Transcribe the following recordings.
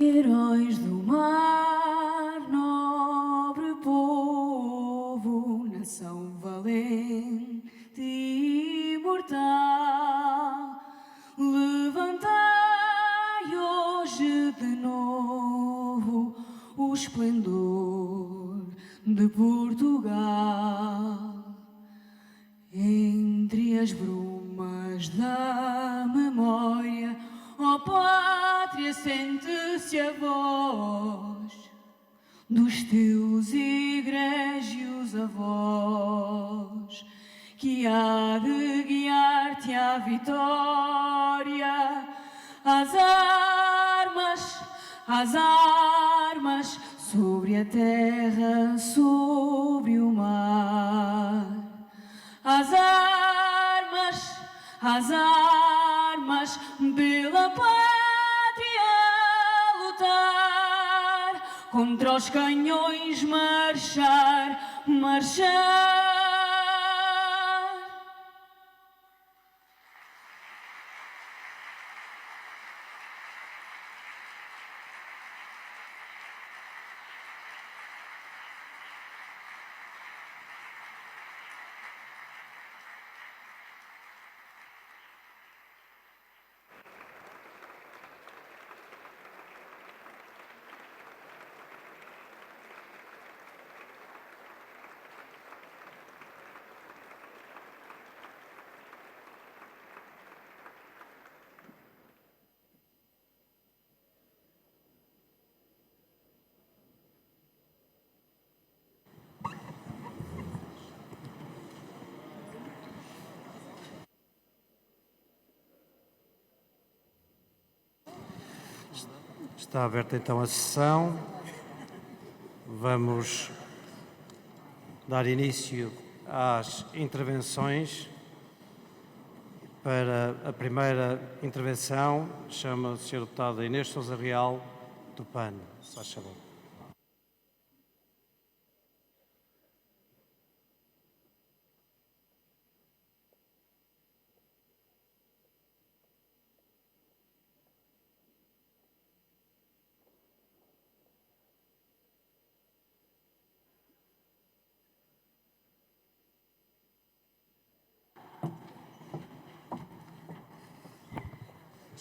Heróis do mar, nobre povo, nação valente e imortal, levantai hoje de novo o esplendor de Portugal. Entre as brumas da memória, ó pátria, sente-se a voz dos teus egrégios avós, que há de guiar-te à vitória. Às armas, sobre a terra, sobre o mar. Às armas, pela pátria lutar, contra os canhões marchar. Está aberta então a sessão. Vamos dar início às intervenções. Para a primeira intervenção, chama o Sr. Deputado Inês Sousa Real, do PAN. Se faz favor.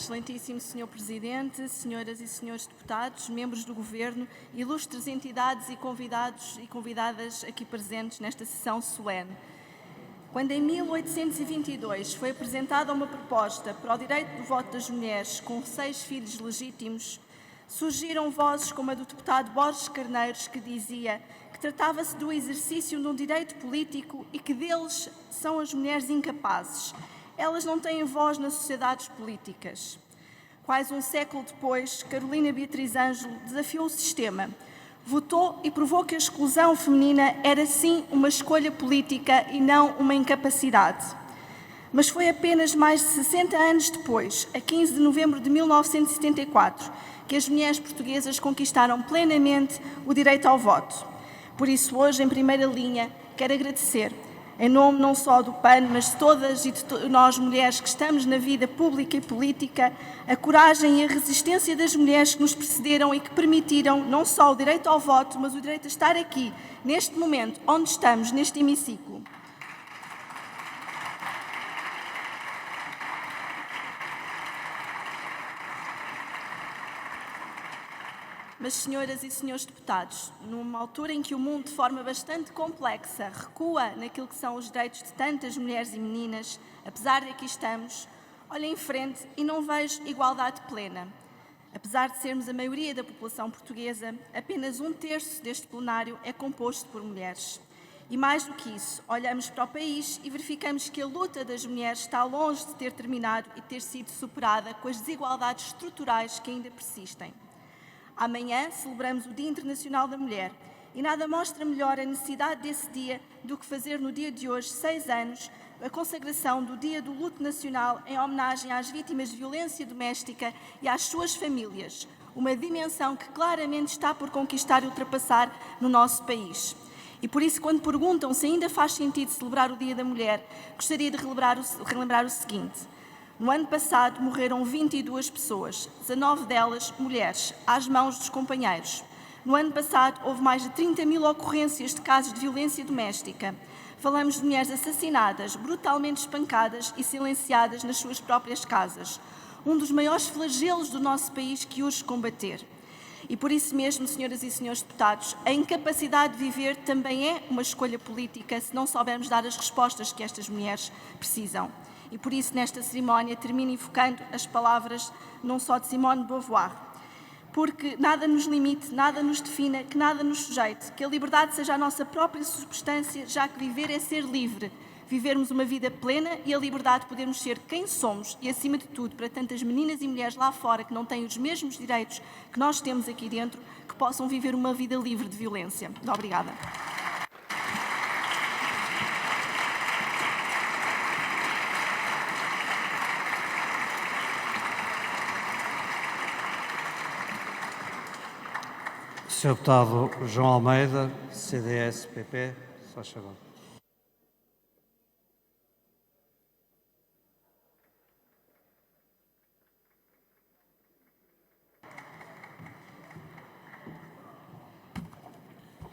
Excelentíssimo Sr. Presidente, senhoras e senhores deputados, membros do Governo, ilustres entidades e convidados e convidadas aqui presentes nesta sessão solene. Quando em 1822 foi apresentada uma proposta para o direito do voto das mulheres com 6 filhos legítimos, surgiram vozes como a do deputado Borges Carneiros, que dizia que tratava-se do exercício de um direito político e que deles são as mulheres incapazes. Elas não têm voz nas sociedades políticas. Quase um século depois, Carolina Beatriz Ângelo desafiou o sistema, votou e provou que a exclusão feminina era sim uma escolha política e não uma incapacidade. Mas foi apenas mais de 60 anos depois, a 15 de novembro de 1974, que as mulheres portuguesas conquistaram plenamente o direito ao voto. Por isso, hoje, em primeira linha, quero agradecer, em nome não só do PAN, mas de todas e de nós mulheres que estamos na vida pública e política, a coragem e a resistência das mulheres que nos precederam e que permitiram não só o direito ao voto, mas o direito a estar aqui, neste momento, onde estamos, neste hemiciclo. Mas, senhoras e senhores deputados, numa altura em que o mundo, de forma bastante complexa, recua naquilo que são os direitos de tantas mulheres e meninas, apesar de aqui estamos, olho em frente e não vejo igualdade plena. Apesar de sermos a maioria da população portuguesa, apenas 1/3 deste plenário é composto por mulheres. E mais do que isso, olhamos para o país e verificamos que a luta das mulheres está longe de ter terminado e ter sido superada com as desigualdades estruturais que ainda persistem. Amanhã celebramos o Dia Internacional da Mulher e nada mostra melhor a necessidade desse dia do que fazer no dia de hoje, 6 anos, a consagração do Dia do Luto Nacional em homenagem às vítimas de violência doméstica e às suas famílias, uma dimensão que claramente está por conquistar e ultrapassar no nosso país. E por isso, quando perguntam se ainda faz sentido celebrar o Dia da Mulher, gostaria de relembrar o seguinte. No ano passado morreram 22 pessoas, 19 delas mulheres, às mãos dos companheiros. No ano passado houve mais de 30.000 ocorrências de casos de violência doméstica. Falamos de mulheres assassinadas, brutalmente espancadas e silenciadas nas suas próprias casas. Um dos maiores flagelos do nosso país que urge combater. E por isso mesmo, senhoras e senhores deputados, a incapacidade de viver também é uma escolha política se não soubermos dar as respostas que estas mulheres precisam. E por isso, nesta cerimónia, termino invocando as palavras não só de Simone de Beauvoir. Porque nada nos limite, nada nos defina, que nada nos sujeite, que a liberdade seja a nossa própria substância, já que viver é ser livre. Vivermos uma vida plena e a liberdade de podermos ser quem somos e, acima de tudo, para tantas meninas e mulheres lá fora que não têm os mesmos direitos que nós temos aqui dentro, que possam viver uma vida livre de violência. Muito obrigada. Sr. Deputado João Almeida, CDS-PP, se faz favor.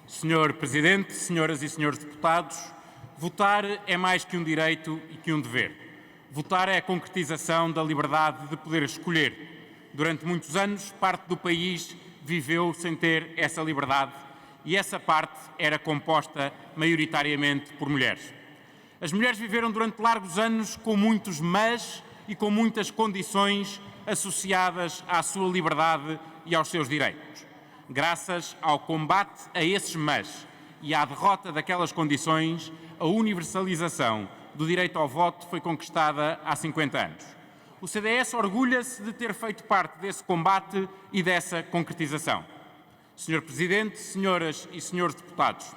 Senhor Presidente, senhoras e senhores deputados, votar é mais que um direito e que um dever. Votar é a concretização da liberdade de poder escolher. Durante muitos anos, parte do país viveu sem ter essa liberdade e essa parte era composta maioritariamente por mulheres. As mulheres viveram durante largos anos com muitos mas e com muitas condições associadas à sua liberdade e aos seus direitos. Graças ao combate a esses mas e à derrota daquelas condições, a universalização do direito ao voto foi conquistada há 50 anos. O CDS orgulha-se de ter feito parte desse combate e dessa concretização. Senhor Presidente, senhoras e senhores deputados,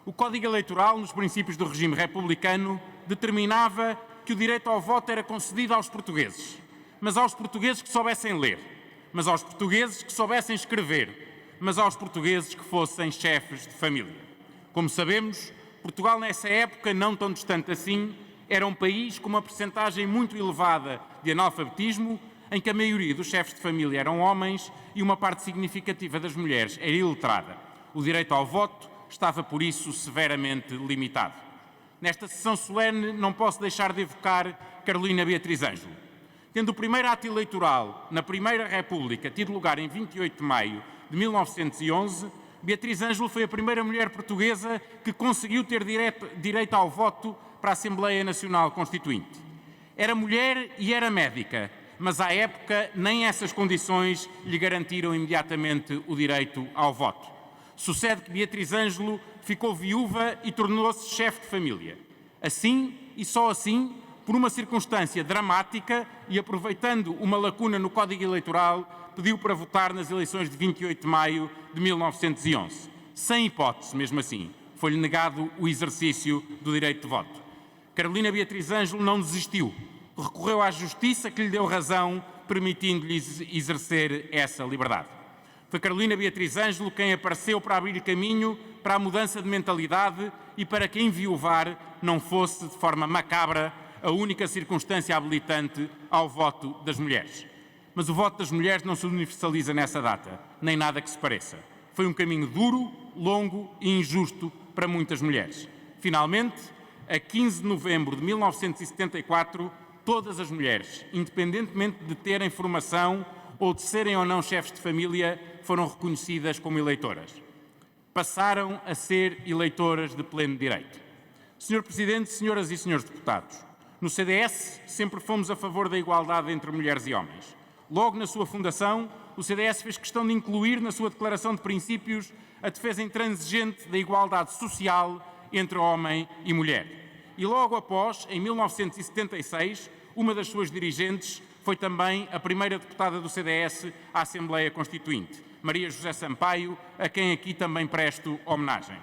o Código Eleitoral, nos princípios do regime republicano, determinava que o direito ao voto era concedido aos portugueses, mas aos portugueses que soubessem ler, mas aos portugueses que soubessem escrever, mas aos portugueses que fossem chefes de família. Como sabemos, Portugal, nessa época, não tão distante assim, era um país com uma percentagem muito elevada de analfabetismo, em que a maioria dos chefes de família eram homens e uma parte significativa das mulheres era iletrada. O direito ao voto estava, por isso, severamente limitado. Nesta sessão solene, não posso deixar de evocar Carolina Beatriz Ângelo. Tendo o primeiro ato eleitoral na Primeira República tido lugar em 28 de maio de 1911, Beatriz Ângelo foi a primeira mulher portuguesa que conseguiu ter direito ao voto para a Assembleia Nacional Constituinte. Era mulher e era médica, mas à época nem essas condições lhe garantiram imediatamente o direito ao voto. Sucede que Beatriz Ângelo ficou viúva e tornou-se chefe de família. Assim, e só assim, por uma circunstância dramática e aproveitando uma lacuna no Código Eleitoral, pediu para votar nas eleições de 28 de maio de 1911. Sem hipótese, mesmo assim, foi-lhe negado o exercício do direito de voto. Carolina Beatriz Ângelo não desistiu. Recorreu à Justiça, que lhe deu razão, permitindo-lhe exercer essa liberdade. Foi Carolina Beatriz Ângelo quem apareceu para abrir caminho para a mudança de mentalidade e para que enviuvar não fosse, de forma macabra, a única circunstância habilitante ao voto das mulheres. Mas o voto das mulheres não se universaliza nessa data, nem nada que se pareça. Foi um caminho duro, longo e injusto para muitas mulheres. Finalmente, a 15 de novembro de 1974, todas as mulheres, independentemente de terem formação ou de serem ou não chefes de família, foram reconhecidas como eleitoras. Passaram a ser eleitoras de pleno direito. Senhor Presidente, senhoras e senhores deputados, no CDS sempre fomos a favor da igualdade entre mulheres e homens. Logo na sua fundação, o CDS fez questão de incluir na sua declaração de princípios a defesa intransigente da igualdade social entre homem e mulher. E logo após, em 1976, uma das suas dirigentes foi também a primeira deputada do CDS à Assembleia Constituinte, Maria José Sampaio, a quem aqui também presto homenagem.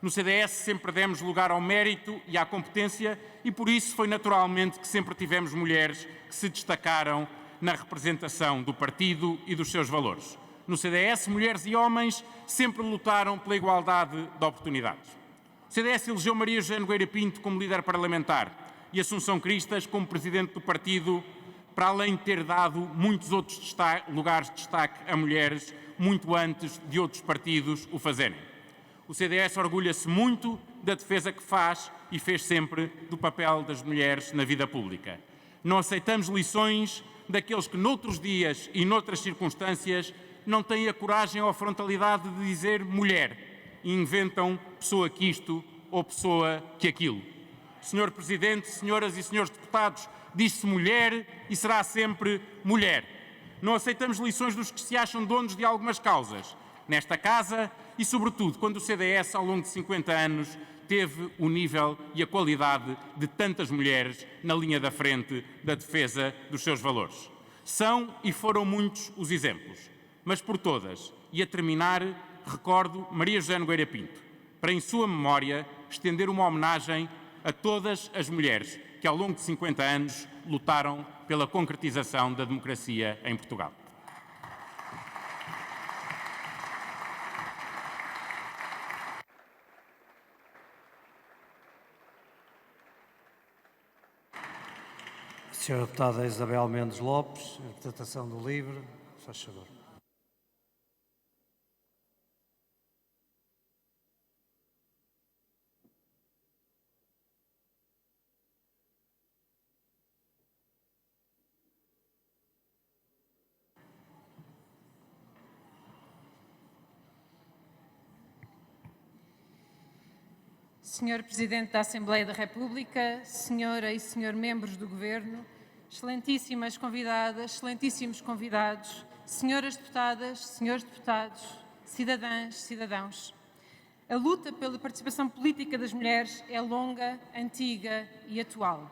No CDS sempre demos lugar ao mérito e à competência e por isso foi naturalmente que sempre tivemos mulheres que se destacaram na representação do partido e dos seus valores. No CDS, mulheres e homens sempre lutaram pela igualdade de oportunidades. O CDS elegeu Maria José Nogueira Pinto como líder parlamentar e Assunção Cristas como presidente do partido para além de ter dado muitos outros lugares de destaque a mulheres, muito antes de outros partidos o fazerem. O CDS orgulha-se muito da defesa que faz e fez sempre do papel das mulheres na vida pública. Não aceitamos lições daqueles que noutros dias e noutras circunstâncias não têm a coragem ou a frontalidade de dizer mulher e inventam pessoa que isto ou pessoa que aquilo. Senhor Presidente, senhoras e senhores deputados, diz-se mulher e será sempre mulher. Não aceitamos lições dos que se acham donos de algumas causas nesta casa e, sobretudo, quando o CDS, ao longo de 50 anos, teve o nível e a qualidade de tantas mulheres na linha da frente da defesa dos seus valores. São e foram muitos os exemplos, mas por todas, e a terminar, recordo Maria José Nogueira Pinto, para em sua memória estender uma homenagem a todas as mulheres que ao longo de 50 anos lutaram pela concretização da democracia em Portugal. Senhora Deputada Isabel Mendes Lopes, interpretação do livro, faz favor. Senhor Presidente da Assembleia da República, Senhora e Senhor Membros do Governo, excelentíssimas convidadas, excelentíssimos convidados, Senhoras Deputadas, Senhores Deputados, cidadãs, cidadãos. A luta pela participação política das mulheres é longa, antiga e atual.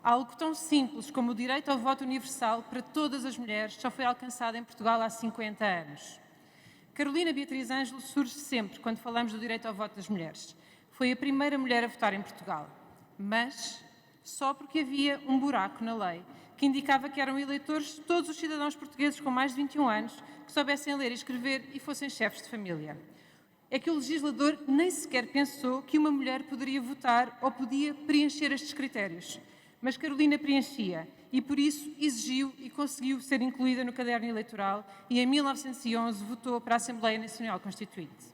Algo tão simples como o direito ao voto universal para todas as mulheres só foi alcançado em Portugal há 50 anos. Carolina Beatriz Ângelo surge sempre quando falamos do direito ao voto das mulheres. Foi a primeira mulher a votar em Portugal, mas só porque havia um buraco na lei que indicava que eram eleitores todos os cidadãos portugueses com mais de 21 anos que soubessem ler e escrever e fossem chefes de família. É que o legislador nem sequer pensou que uma mulher poderia votar ou podia preencher estes critérios. Mas Carolina preenchia e, por isso, exigiu e conseguiu ser incluída no caderno eleitoral e, em 1911, votou para a Assembleia Nacional Constituinte.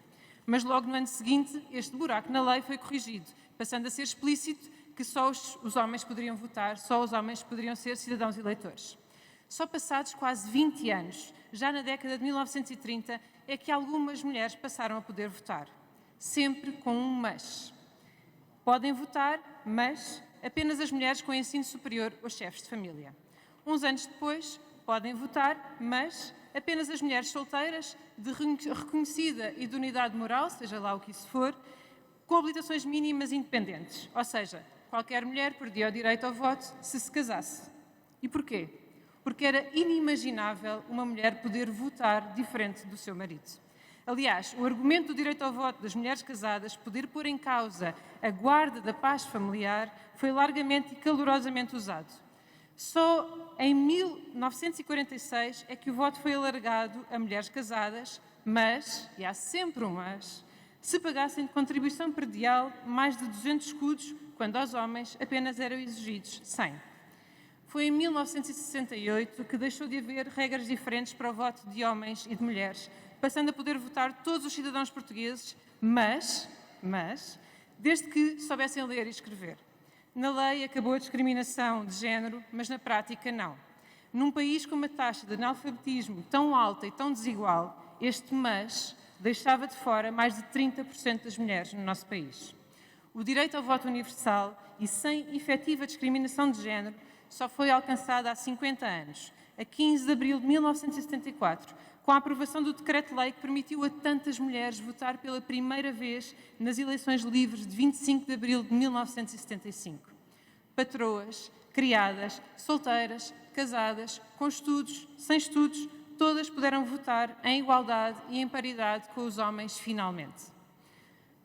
Mas logo no ano seguinte, este buraco na lei foi corrigido, passando a ser explícito que só os homens poderiam votar, só os homens poderiam ser cidadãos eleitores. Só passados quase 20 anos, já na década de 1930, é que algumas mulheres passaram a poder votar. Sempre com um mas. Podem votar, mas apenas as mulheres com ensino superior ou chefes de família. Uns anos depois, podem votar, mas apenas as mulheres solteiras, de reconhecida idoneidade moral, seja lá o que isso for, com habilitações mínimas independentes. Ou seja, qualquer mulher perdia o direito ao voto se casasse. E porquê? Porque era inimaginável uma mulher poder votar diferente do seu marido. Aliás, o argumento do direito ao voto das mulheres casadas poder pôr em causa a guarda da paz familiar foi largamente e calorosamente usado. Só em 1946 é que o voto foi alargado a mulheres casadas, mas, e há sempre um mas, se pagassem de contribuição predial mais de 200 escudos, quando aos homens apenas eram exigidos 100. Foi em 1968 que deixou de haver regras diferentes para o voto de homens e de mulheres, passando a poder votar todos os cidadãos portugueses, mas, desde que soubessem ler e escrever. Na lei acabou a discriminação de género, mas na prática não. Num país com uma taxa de analfabetismo tão alta e tão desigual, este mas deixava de fora mais de 30% das mulheres no nosso país. O direito ao voto universal e sem efetiva discriminação de género só foi alcançado há 50 anos, a 15 de abril de 1974, com a aprovação do decreto-lei que permitiu a tantas mulheres votar pela primeira vez nas eleições livres de 25 de abril de 1975. Patroas, criadas, solteiras, casadas, com estudos, sem estudos, todas puderam votar em igualdade e em paridade com os homens finalmente.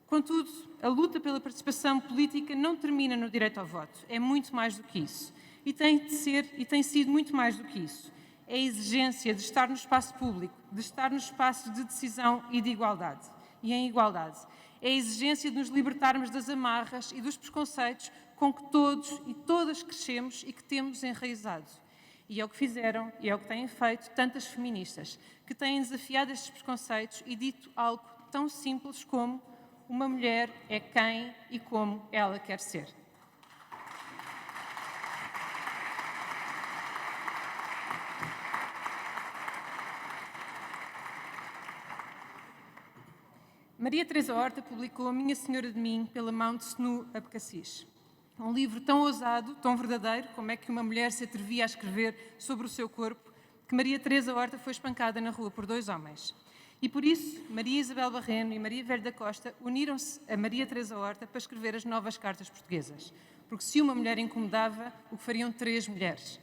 Contudo, a luta pela participação política não termina no direito ao voto, é muito mais do que isso. E tem sido muito mais do que isso. É a exigência de estar no espaço público, de estar no espaço de decisão e de igualdade. E em igualdade. É a exigência de nos libertarmos das amarras e dos preconceitos com que todos e todas crescemos e que temos enraizado. E é o que fizeram, e é o que têm feito tantas feministas, que têm desafiado estes preconceitos e dito algo tão simples como: uma mulher é quem e como ela quer ser. Maria Teresa Horta publicou A Minha Senhora de Mim pela mão de Senu Abcacis. Um livro tão ousado, tão verdadeiro, como é que uma mulher se atrevia a escrever sobre o seu corpo, que Maria Teresa Horta foi espancada na rua por 2 homens. E por isso, Maria Isabel Barreno e Maria Velho da Costa uniram-se a Maria Teresa Horta para escrever as novas cartas portuguesas. Porque se uma mulher incomodava, o que fariam 3 mulheres?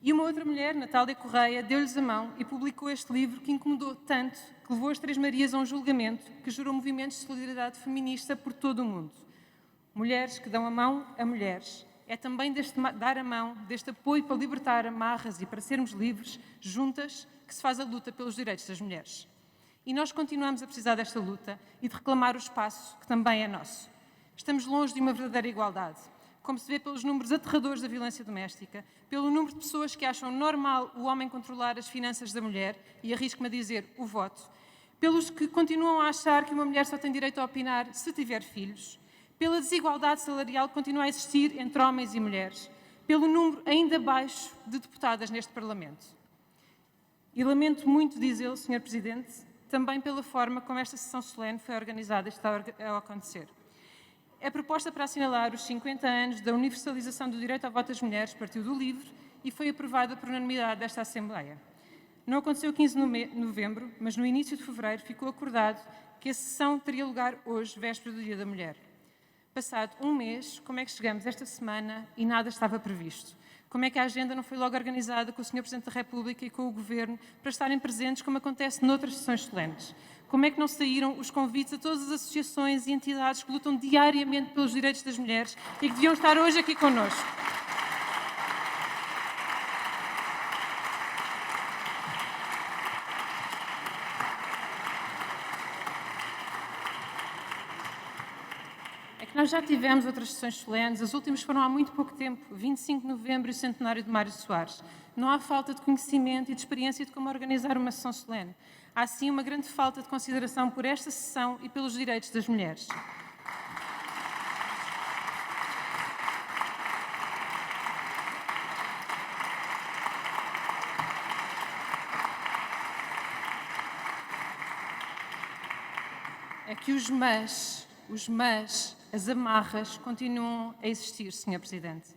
E uma outra mulher, Natália Correia, deu-lhes a mão e publicou este livro que incomodou tanto que levou as 3 Marias a um julgamento que gerou movimentos de solidariedade feminista por todo o mundo. Mulheres que dão a mão a mulheres. É também deste dar a mão, deste apoio para libertar amarras e para sermos livres, juntas, que se faz a luta pelos direitos das mulheres. E nós continuamos a precisar desta luta e de reclamar o espaço que também é nosso. Estamos longe de uma verdadeira igualdade, como se vê pelos números aterradores da violência doméstica, pelo número de pessoas que acham normal o homem controlar as finanças da mulher, e arrisco-me a dizer, o voto, pelos que continuam a achar que uma mulher só tem direito a opinar se tiver filhos, pela desigualdade salarial que continua a existir entre homens e mulheres, pelo número ainda baixo de deputadas neste Parlamento. E lamento muito dizê-lo, Sr. Presidente, também pela forma como esta sessão solene foi organizada e está a acontecer. A proposta para assinalar os 50 anos da universalização do direito ao voto das mulheres partiu do LIVRE e foi aprovada por unanimidade desta Assembleia. Não aconteceu 15 de novembro, mas no início de fevereiro ficou acordado que a sessão teria lugar hoje, véspera do Dia da Mulher. Passado um mês, como é que chegamos esta semana e nada estava previsto? Como é que a agenda não foi logo organizada com o Sr. Presidente da República e com o Governo para estarem presentes, como acontece noutras sessões solenes? Como é que não saíram os convites a todas as associações e entidades que lutam diariamente pelos direitos das mulheres e que deviam estar hoje aqui connosco? Nós já tivemos outras sessões solenes, as últimas foram há muito pouco tempo, 25 de novembro e o centenário de Mário Soares. Não há falta de conhecimento e de experiência de como organizar uma sessão solene. Há sim uma grande falta de consideração por esta sessão e pelos direitos das mulheres. É que os mas, as amarras continuam a existir, Sr. Presidente.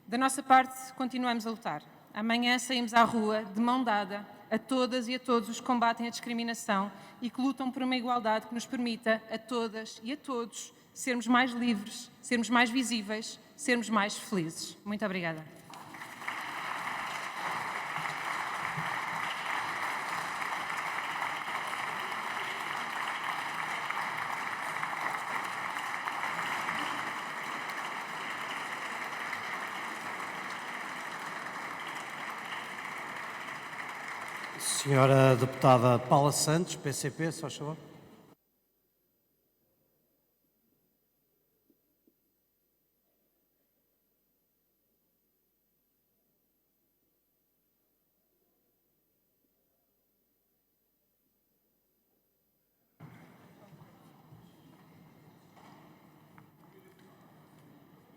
Da nossa parte, continuamos a lutar. Amanhã saímos à rua, de mão dada, a todas e a todos os que combatem a discriminação e que lutam por uma igualdade que nos permita, a todas e a todos, sermos mais livres, sermos mais visíveis, sermos mais felizes. Muito obrigada. Senhora Deputada Paula Santos, PCP, só favor.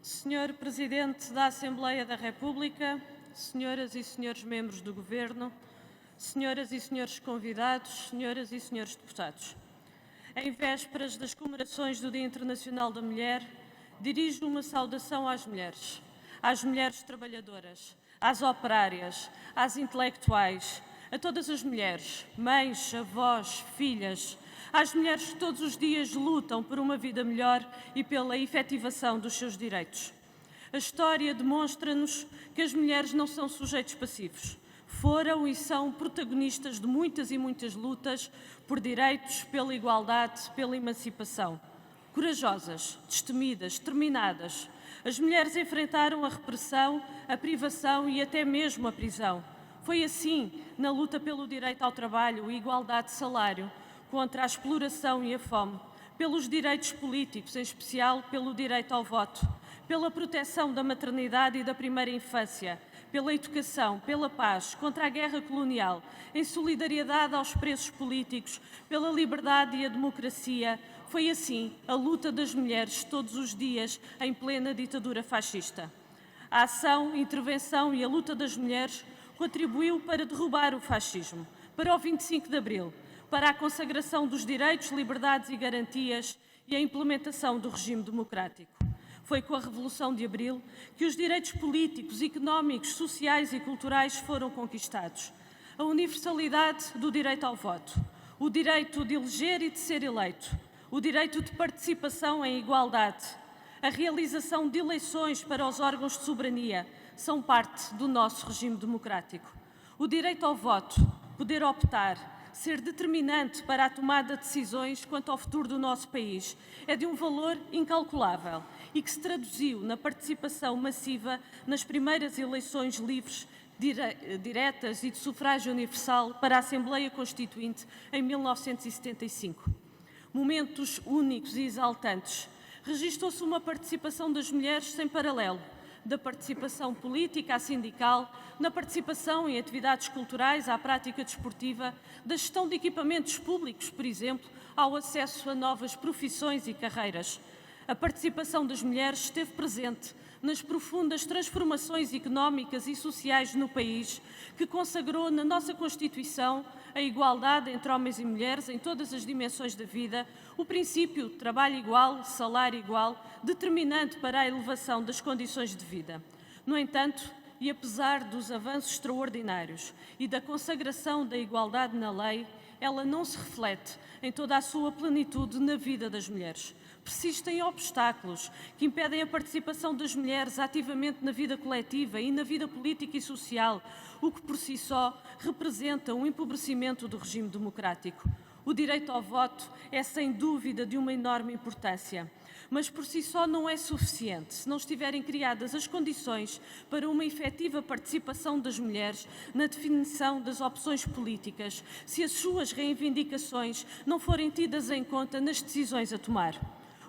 Senhor Presidente da Assembleia da República, senhoras e senhores membros do Governo, senhoras e senhores convidados, senhoras e senhores deputados. Em vésperas das comemorações do Dia Internacional da Mulher, dirijo uma saudação às mulheres trabalhadoras, às operárias, às intelectuais, a todas as mulheres, mães, avós, filhas, às mulheres que todos os dias lutam por uma vida melhor e pela efetivação dos seus direitos. A história demonstra-nos que as mulheres não são sujeitos passivos. Foram e são protagonistas de muitas e muitas lutas por direitos, pela igualdade, pela emancipação. Corajosas, destemidas, determinadas, as mulheres enfrentaram a repressão, a privação e até mesmo a prisão. Foi assim na luta pelo direito ao trabalho e igualdade de salário, contra a exploração e a fome, pelos direitos políticos, em especial pelo direito ao voto, pela proteção da maternidade e da primeira infância, pela educação, pela paz, contra a guerra colonial, em solidariedade aos presos políticos, pela liberdade e a democracia. Foi assim a luta das mulheres todos os dias em plena ditadura fascista. A ação, a intervenção e a luta das mulheres contribuiu para derrubar o fascismo, para o 25 de Abril, para a consagração dos direitos, liberdades e garantias e a implementação do regime democrático. Foi com a Revolução de Abril que os direitos políticos, económicos, sociais e culturais foram conquistados. A universalidade do direito ao voto, o direito de eleger e de ser eleito, o direito de participação em igualdade, a realização de eleições para os órgãos de soberania são parte do nosso regime democrático. O direito ao voto, poder optar, ser determinante para a tomada de decisões quanto ao futuro do nosso país, é de um valor incalculável e que se traduziu na participação massiva nas primeiras eleições livres, diretas e de sufrágio universal para a Assembleia Constituinte em 1975. Momentos únicos e exaltantes. Registou-se uma participação das mulheres sem paralelo, da participação política à sindical, na participação em atividades culturais, à prática desportiva, da gestão de equipamentos públicos, por exemplo, ao acesso a novas profissões e carreiras. A participação das mulheres esteve presente nas profundas transformações económicas e sociais no país, que consagrou na nossa Constituição a igualdade entre homens e mulheres em todas as dimensões da vida, o princípio de trabalho igual, salário igual, determinante para a elevação das condições de vida. No entanto, e apesar dos avanços extraordinários e da consagração da igualdade na lei, ela não se reflete em toda a sua plenitude na vida das mulheres. Persistem obstáculos que impedem a participação das mulheres ativamente na vida coletiva e na vida política e social, o que por si só representa um empobrecimento do regime democrático. O direito ao voto é sem dúvida de uma enorme importância, mas por si só não é suficiente se não estiverem criadas as condições para uma efetiva participação das mulheres na definição das opções políticas, se as suas reivindicações não forem tidas em conta nas decisões a tomar.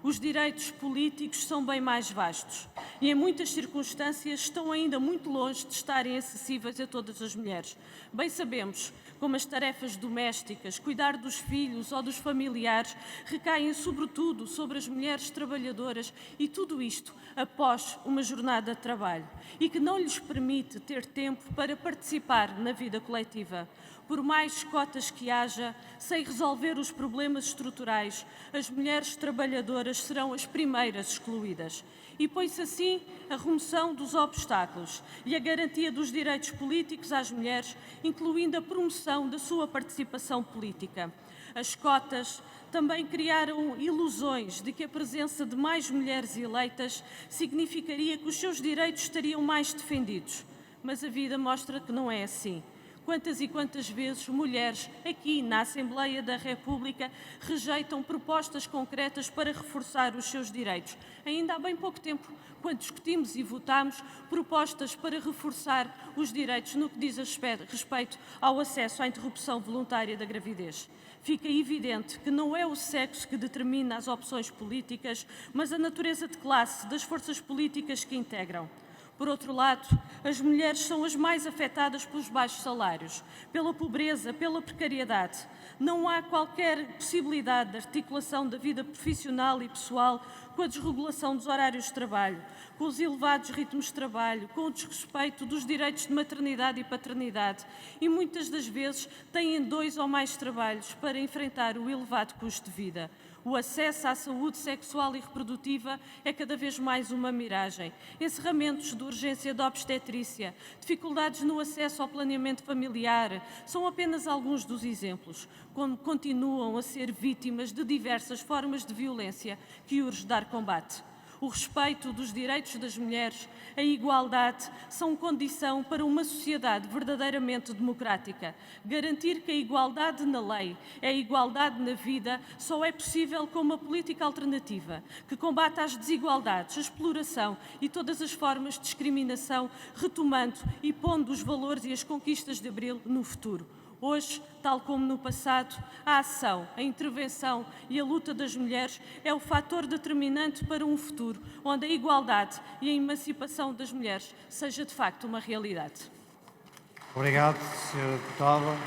Os direitos políticos são bem mais vastos e, em muitas circunstâncias, estão ainda muito longe de estarem acessíveis a todas as mulheres. Bem sabemos como as tarefas domésticas, cuidar dos filhos ou dos familiares, recaem sobretudo sobre as mulheres trabalhadoras e tudo isto após uma jornada de trabalho e que não lhes permite ter tempo para participar na vida coletiva. Por mais cotas que haja, sem resolver os problemas estruturais, as mulheres trabalhadoras serão as primeiras excluídas. E põe-se assim a remoção dos obstáculos e a garantia dos direitos políticos às mulheres, incluindo a promoção da sua participação política. As cotas também criaram ilusões de que a presença de mais mulheres eleitas significaria que os seus direitos estariam mais defendidos. Mas a vida mostra que não é assim. Quantas e quantas vezes mulheres aqui na Assembleia da República rejeitam propostas concretas para reforçar os seus direitos. Ainda há bem pouco tempo, quando discutimos e votámos propostas para reforçar os direitos no que diz respeito ao acesso à interrupção voluntária da gravidez. Fica evidente que não é o sexo que determina as opções políticas, mas a natureza de classe das forças políticas que integram. Por outro lado, as mulheres são as mais afetadas pelos baixos salários, pela pobreza, pela precariedade. Não há qualquer possibilidade de articulação da vida profissional e pessoal com a desregulação dos horários de trabalho, com os elevados ritmos de trabalho, com o desrespeito dos direitos de maternidade e paternidade e muitas das vezes têm 2 ou mais trabalhos para enfrentar o elevado custo de vida. O acesso à saúde sexual e reprodutiva é cada vez mais uma miragem. Encerramentos de urgência de obstetrícia, dificuldades no acesso ao planeamento familiar, são apenas alguns dos exemplos, quando continuam a ser vítimas de diversas formas de violência que urge dar combate. O respeito dos direitos das mulheres, a igualdade, são condição para uma sociedade verdadeiramente democrática. Garantir que a igualdade na lei é a igualdade na vida só é possível com uma política alternativa, que combata as desigualdades, a exploração e todas as formas de discriminação, retomando e pondo os valores e as conquistas de Abril no futuro. Hoje, tal como no passado, a ação, a intervenção e a luta das mulheres é o fator determinante para um futuro onde a igualdade e a emancipação das mulheres seja de facto uma realidade. Obrigado, Sra. Deputada.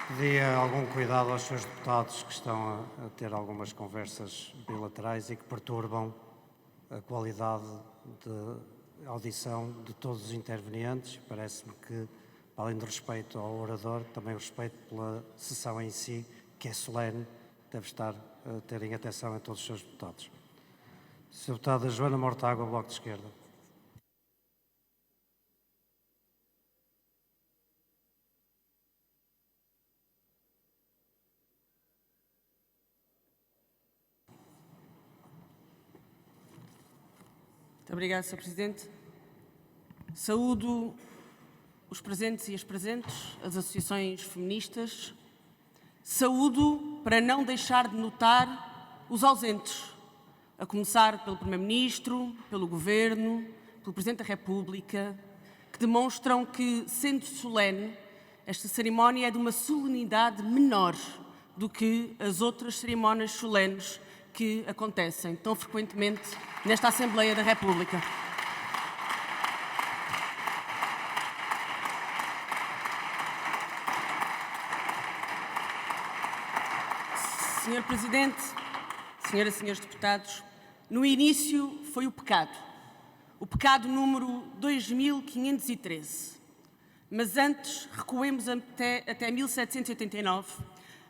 Pedia algum cuidado aos seus deputados que estão a ter algumas conversas bilaterais e que perturbam a qualidade de audição de todos os intervenientes. Parece-me que, além do respeito ao orador, também o respeito pela sessão em si, que é solene, deve estar a terem atenção a todos os seus deputados. Sra. Deputada Joana Mortágua, Bloco de Esquerda. Muito obrigada, Sr. Presidente. Saúdo os presentes e as presentes, as associações feministas. Saúdo, para não deixar de notar, os ausentes, a começar pelo Primeiro-Ministro, pelo Governo, pelo Presidente da República, que demonstram que, sendo solene, esta cerimónia é de uma solenidade menor do que as outras cerimónias solenes que acontecem tão frequentemente nesta Assembleia da República. Senhor Presidente, senhoras e senhores deputados, no início foi o pecado número 2513. Mas antes recuemos até 1789,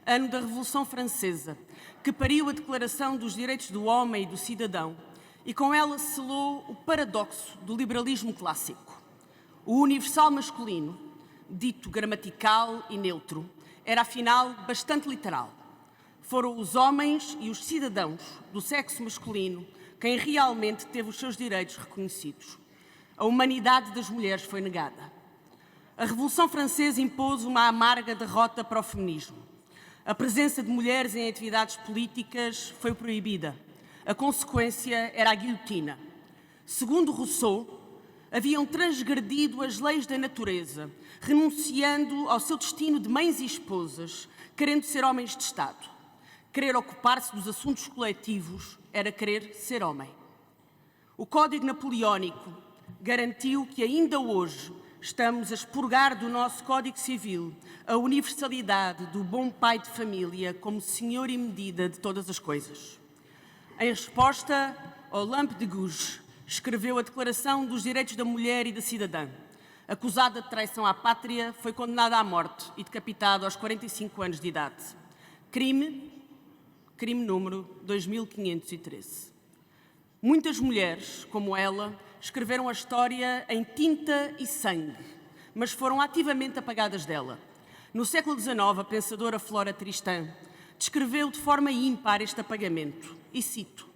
ano da Revolução Francesa, que pariu a Declaração dos Direitos do Homem e do Cidadão e com ela selou o paradoxo do liberalismo clássico. O universal masculino, dito gramatical e neutro, era afinal bastante literal. Foram os homens e os cidadãos do sexo masculino quem realmente teve os seus direitos reconhecidos. A humanidade das mulheres foi negada. A Revolução Francesa impôs uma amarga derrota para o feminismo. A presença de mulheres em atividades políticas foi proibida. A consequência era a guilhotina. Segundo Rousseau, haviam transgredido as leis da natureza, renunciando ao seu destino de mães e esposas, querendo ser homens de Estado. Querer ocupar-se dos assuntos coletivos era querer ser homem. O Código Napoleónico garantiu que ainda hoje estamos a expurgar do nosso Código Civil a universalidade do bom pai de família como senhor e medida de todas as coisas. Em resposta, Olympe de Gouges escreveu a Declaração dos Direitos da Mulher e da Cidadã. Acusada de traição à pátria, foi condenada à morte e decapitado aos 45 anos de idade. Crime número 2513. Muitas mulheres, como ela, escreveram a história em tinta e sangue, mas foram ativamente apagadas dela. No século XIX, a pensadora Flora Tristan descreveu de forma ímpar este apagamento, e cito: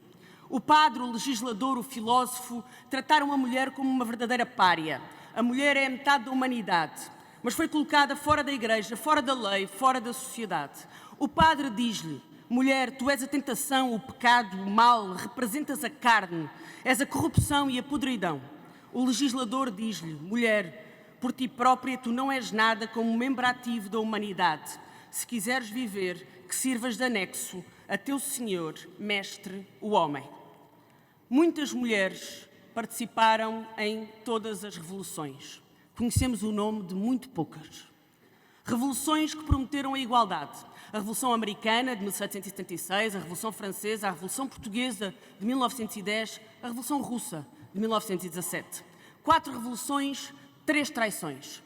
"O padre, o legislador, o filósofo trataram a mulher como uma verdadeira pária. A mulher é a metade da humanidade, mas foi colocada fora da igreja, fora da lei, fora da sociedade. O padre diz-lhe: mulher, tu és a tentação, o pecado, o mal, representas a carne, és a corrupção e a podridão. O legislador diz-lhe: mulher, por ti própria tu não és nada como membro ativo da humanidade. Se quiseres viver, que sirvas de anexo a teu senhor, mestre, o homem." Muitas mulheres participaram em todas as revoluções. Conhecemos o nome de muito poucas. Revoluções que prometeram a igualdade. A Revolução Americana, de 1776, a Revolução Francesa, a Revolução Portuguesa, de 1910, a Revolução Russa, de 1917. 4 revoluções, 3 traições.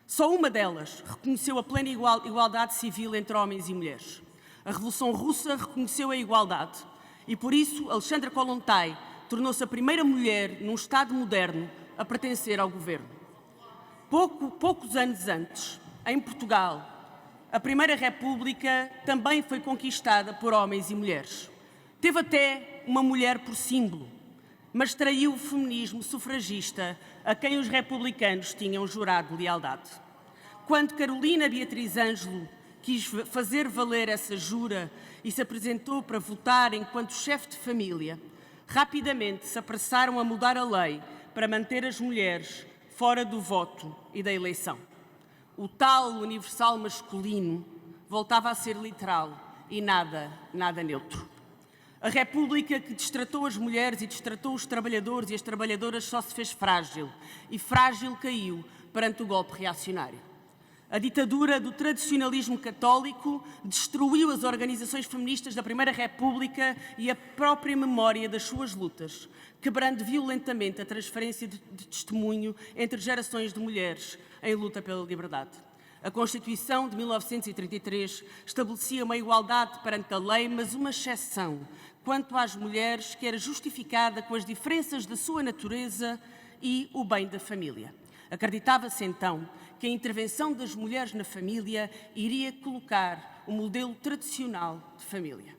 Só uma delas reconheceu a plena igualdade civil entre homens e mulheres. A Revolução Russa reconheceu a igualdade e, por isso, Alexandra Kollontai tornou-se a primeira mulher num Estado moderno a pertencer ao governo. Poucos anos antes, em Portugal, a Primeira República também foi conquistada por homens e mulheres. Teve até uma mulher por símbolo, mas traiu o feminismo sufragista a quem os republicanos tinham jurado lealdade. Quando Carolina Beatriz Ângelo quis fazer valer essa jura e se apresentou para votar enquanto chefe de família, rapidamente se apressaram a mudar a lei para manter as mulheres fora do voto e da eleição. O tal universal masculino voltava a ser literal e nada neutro. A República que destratou as mulheres e destratou os trabalhadores e as trabalhadoras só se fez frágil, e frágil caiu perante o golpe reacionário. A ditadura do tradicionalismo católico destruiu as organizações feministas da Primeira República e a própria memória das suas lutas, quebrando violentamente a transferência de testemunho entre gerações de mulheres em luta pela liberdade. A Constituição de 1933 estabelecia uma igualdade perante a lei, mas uma exceção quanto às mulheres que era justificada com as diferenças da sua natureza e o bem da família. Acreditava-se então que a intervenção das mulheres na família iria colocar o modelo tradicional de família.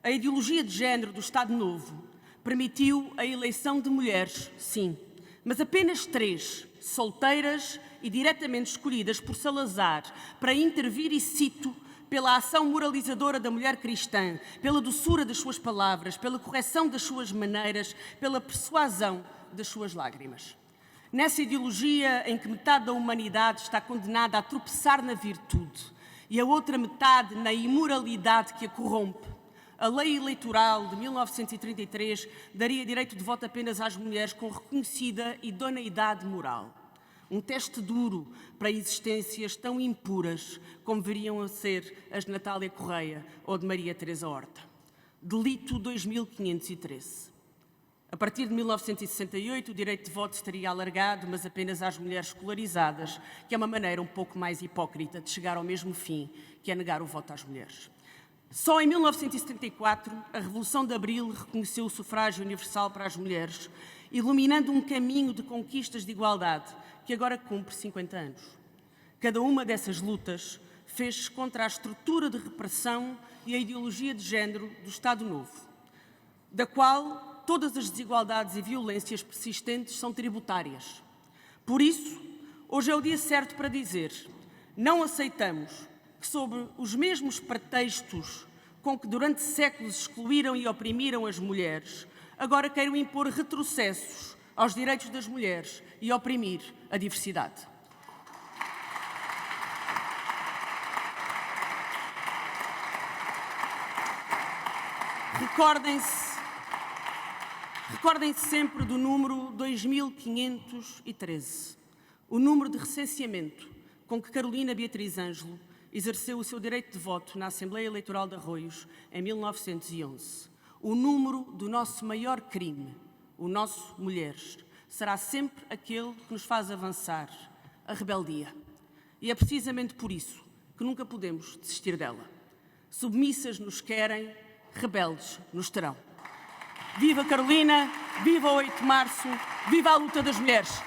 A ideologia de género do Estado Novo permitiu a eleição de mulheres, sim, mas apenas 3, solteiras e diretamente escolhidas por Salazar para intervir, e cito, pela ação moralizadora da mulher cristã, pela doçura das suas palavras, pela correção das suas maneiras, pela persuasão das suas lágrimas. Nessa ideologia em que metade da humanidade está condenada a tropeçar na virtude e a outra metade na imoralidade que a corrompe, a lei eleitoral de 1933 daria direito de voto apenas às mulheres com reconhecida idoneidade moral. Um teste duro para existências tão impuras como viriam a ser as de Natália Correia ou de Maria Teresa Horta. Delito 2513. A partir de 1968, o direito de voto estaria alargado, mas apenas às mulheres escolarizadas, que é uma maneira um pouco mais hipócrita de chegar ao mesmo fim, que é negar o voto às mulheres. Só em 1974, a Revolução de Abril reconheceu o sufrágio universal para as mulheres, iluminando um caminho de conquistas de igualdade que agora cumpre 50 anos. Cada uma dessas lutas fez contra a estrutura de repressão e a ideologia de género do Estado Novo, da qual todas as desigualdades e violências persistentes são tributárias. Por isso, hoje é o dia certo para dizer: não aceitamos que, sob os mesmos pretextos com que durante séculos excluíram e oprimiram as mulheres, agora queiram impor retrocessos aos direitos das mulheres e oprimir a diversidade. Recordem-se sempre do número 2513, o número de recenseamento com que Carolina Beatriz Ângelo exerceu o seu direito de voto na Assembleia Eleitoral de Arroios em 1911. O número do nosso maior crime, o nosso mulheres, será sempre aquele que nos faz avançar, a rebeldia. E é precisamente por isso que nunca podemos desistir dela. Submissas nos querem, rebeldes nos terão. Viva Carolina, viva o 8 de março, viva a luta das mulheres!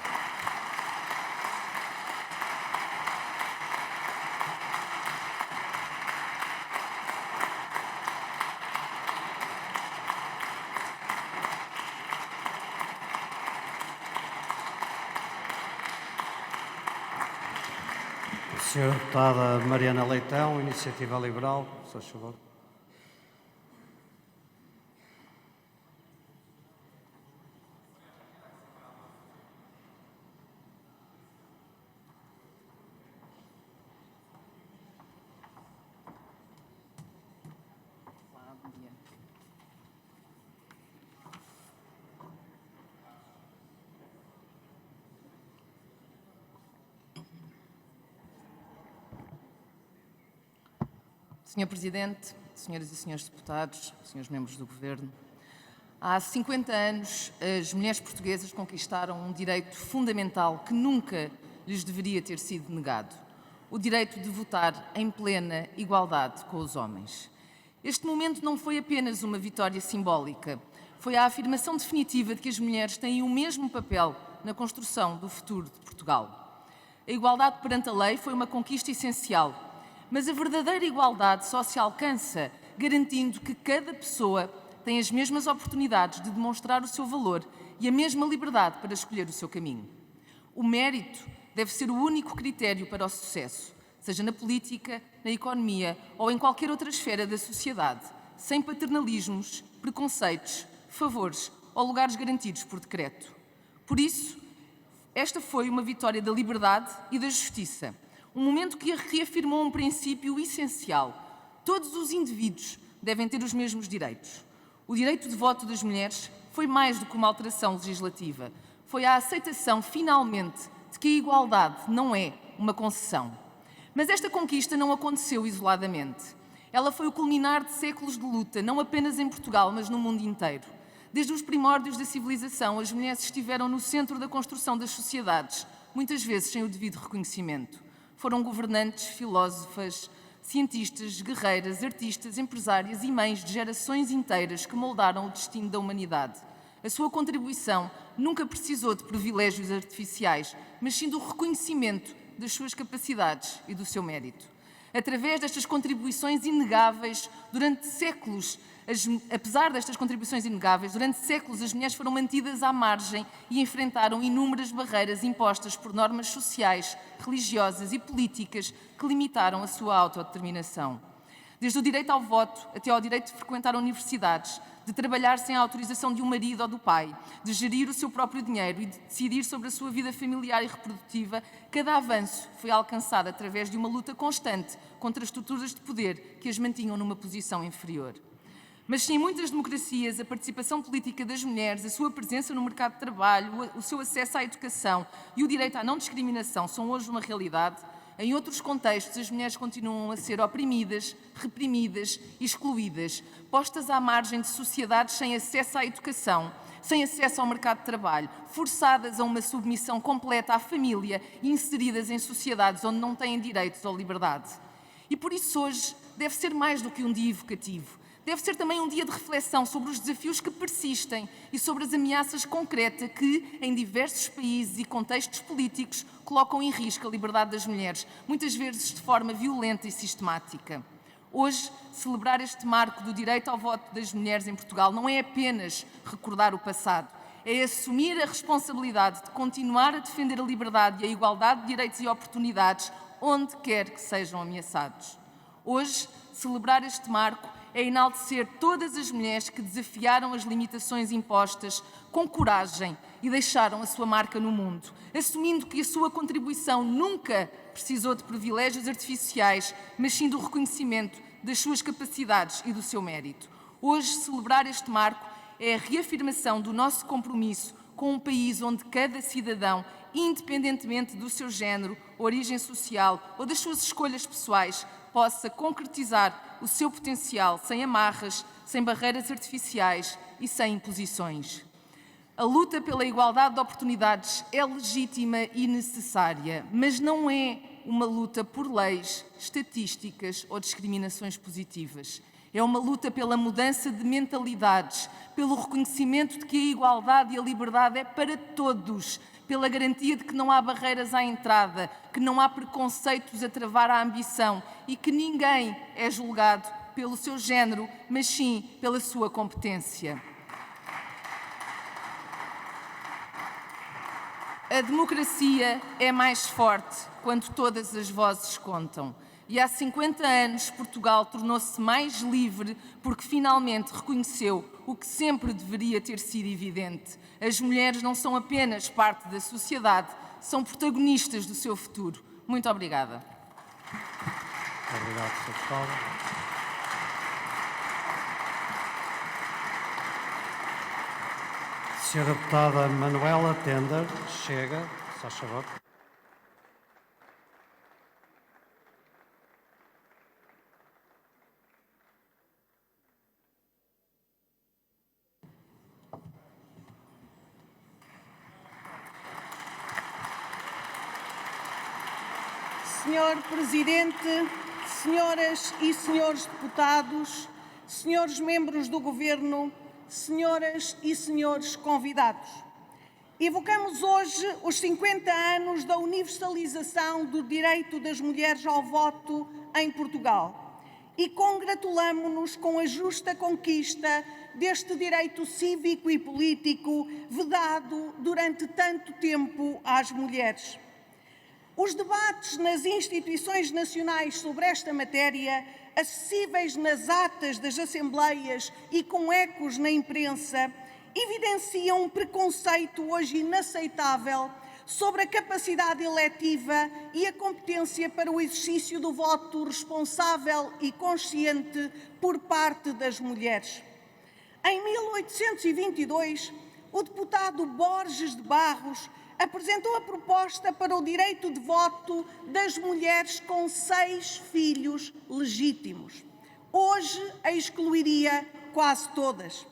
Senhora Deputada Mariana Leitão, Iniciativa Liberal, se faz favor. Senhor Presidente, senhoras e senhores deputados, senhores membros do Governo, há 50 anos as mulheres portuguesas conquistaram um direito fundamental que nunca lhes deveria ter sido negado: o direito de votar em plena igualdade com os homens. Este momento não foi apenas uma vitória simbólica, foi a afirmação definitiva de que as mulheres têm o mesmo papel na construção do futuro de Portugal. A igualdade perante a lei foi uma conquista essencial, mas a verdadeira igualdade só se alcança garantindo que cada pessoa tem as mesmas oportunidades de demonstrar o seu valor e a mesma liberdade para escolher o seu caminho. O mérito deve ser o único critério para o sucesso, seja na política, na economia ou em qualquer outra esfera da sociedade, sem paternalismos, preconceitos, favores ou lugares garantidos por decreto. Por isso, esta foi uma vitória da liberdade e da justiça, um momento que reafirmou um princípio essencial. Todos os indivíduos devem ter os mesmos direitos. O direito de voto das mulheres foi mais do que uma alteração legislativa. Foi a aceitação, finalmente, de que a igualdade não é uma concessão. Mas esta conquista não aconteceu isoladamente. Ela foi o culminar de séculos de luta, não apenas em Portugal, mas no mundo inteiro. Desde os primórdios da civilização, as mulheres estiveram no centro da construção das sociedades, muitas vezes sem o devido reconhecimento. Foram governantes, filósofas, cientistas, guerreiras, artistas, empresárias e mães de gerações inteiras que moldaram o destino da humanidade. A sua contribuição nunca precisou de privilégios artificiais, mas sim do reconhecimento das suas capacidades e do seu mérito. Através destas contribuições inegáveis, durante séculos, apesar destas contribuições inegáveis, durante séculos as mulheres foram mantidas à margem e enfrentaram inúmeras barreiras impostas por normas sociais, religiosas e políticas que limitaram a sua autodeterminação. Desde o direito ao voto até ao direito de frequentar universidades, de trabalhar sem a autorização de um marido ou do pai, de gerir o seu próprio dinheiro e de decidir sobre a sua vida familiar e reprodutiva, cada avanço foi alcançado através de uma luta constante contra as estruturas de poder que as mantinham numa posição inferior. Mas sim, em muitas democracias, a participação política das mulheres, a sua presença no mercado de trabalho, o seu acesso à educação e o direito à não discriminação são hoje uma realidade. Em outros contextos, as mulheres continuam a ser oprimidas, reprimidas e excluídas, postas à margem de sociedades sem acesso à educação, sem acesso ao mercado de trabalho, forçadas a uma submissão completa à família e inseridas em sociedades onde não têm direitos ou liberdade. E por isso hoje deve ser mais do que um dia evocativo. Deve ser também um dia de reflexão sobre os desafios que persistem e sobre as ameaças concretas que, em diversos países e contextos políticos, colocam em risco a liberdade das mulheres, muitas vezes de forma violenta e sistemática. Hoje, celebrar este marco do direito ao voto das mulheres em Portugal não é apenas recordar o passado, é assumir a responsabilidade de continuar a defender a liberdade e a igualdade de direitos e oportunidades onde quer que sejam ameaçados. Hoje, celebrar este marco é enaltecer todas as mulheres que desafiaram as limitações impostas com coragem e deixaram a sua marca no mundo, assumindo que a sua contribuição nunca precisou de privilégios artificiais, mas sim do reconhecimento das suas capacidades e do seu mérito. Hoje, celebrar este marco é a reafirmação do nosso compromisso com um país onde cada cidadão, independentemente do seu género, origem social ou das suas escolhas pessoais, possa concretizar o seu potencial sem amarras, sem barreiras artificiais e sem imposições. A luta pela igualdade de oportunidades é legítima e necessária, mas não é uma luta por leis, estatísticas ou discriminações positivas. É uma luta pela mudança de mentalidades, pelo reconhecimento de que a igualdade e a liberdade é para todos, pela garantia de que não há barreiras à entrada, que não há preconceitos a travar a ambição e que ninguém é julgado pelo seu género, mas sim pela sua competência. A democracia é mais forte quando todas as vozes contam. E há 50 anos Portugal tornou-se mais livre porque finalmente reconheceu o que sempre deveria ter sido evidente. As mulheres não são apenas parte da sociedade, são protagonistas do seu futuro. Muito obrigada. Obrigado, Sr. Deputado. Senhora Deputada Manuela Tender, chega, se faz favor. Senhor Presidente, senhoras e senhores deputados, senhores membros do Governo, senhoras e senhores convidados. Evocamos hoje os 50 anos da universalização do direito das mulheres ao voto em Portugal e congratulamo-nos com a justa conquista deste direito cívico e político vedado durante tanto tempo às mulheres. Os debates nas instituições nacionais sobre esta matéria, acessíveis nas atas das assembleias e com ecos na imprensa, evidenciam um preconceito hoje inaceitável sobre a capacidade eletiva e a competência para o exercício do voto responsável e consciente por parte das mulheres. Em 1822, o deputado Borges de Barros apresentou a proposta para o direito de voto das mulheres com 6 filhos legítimos. Hoje a excluiria quase todas.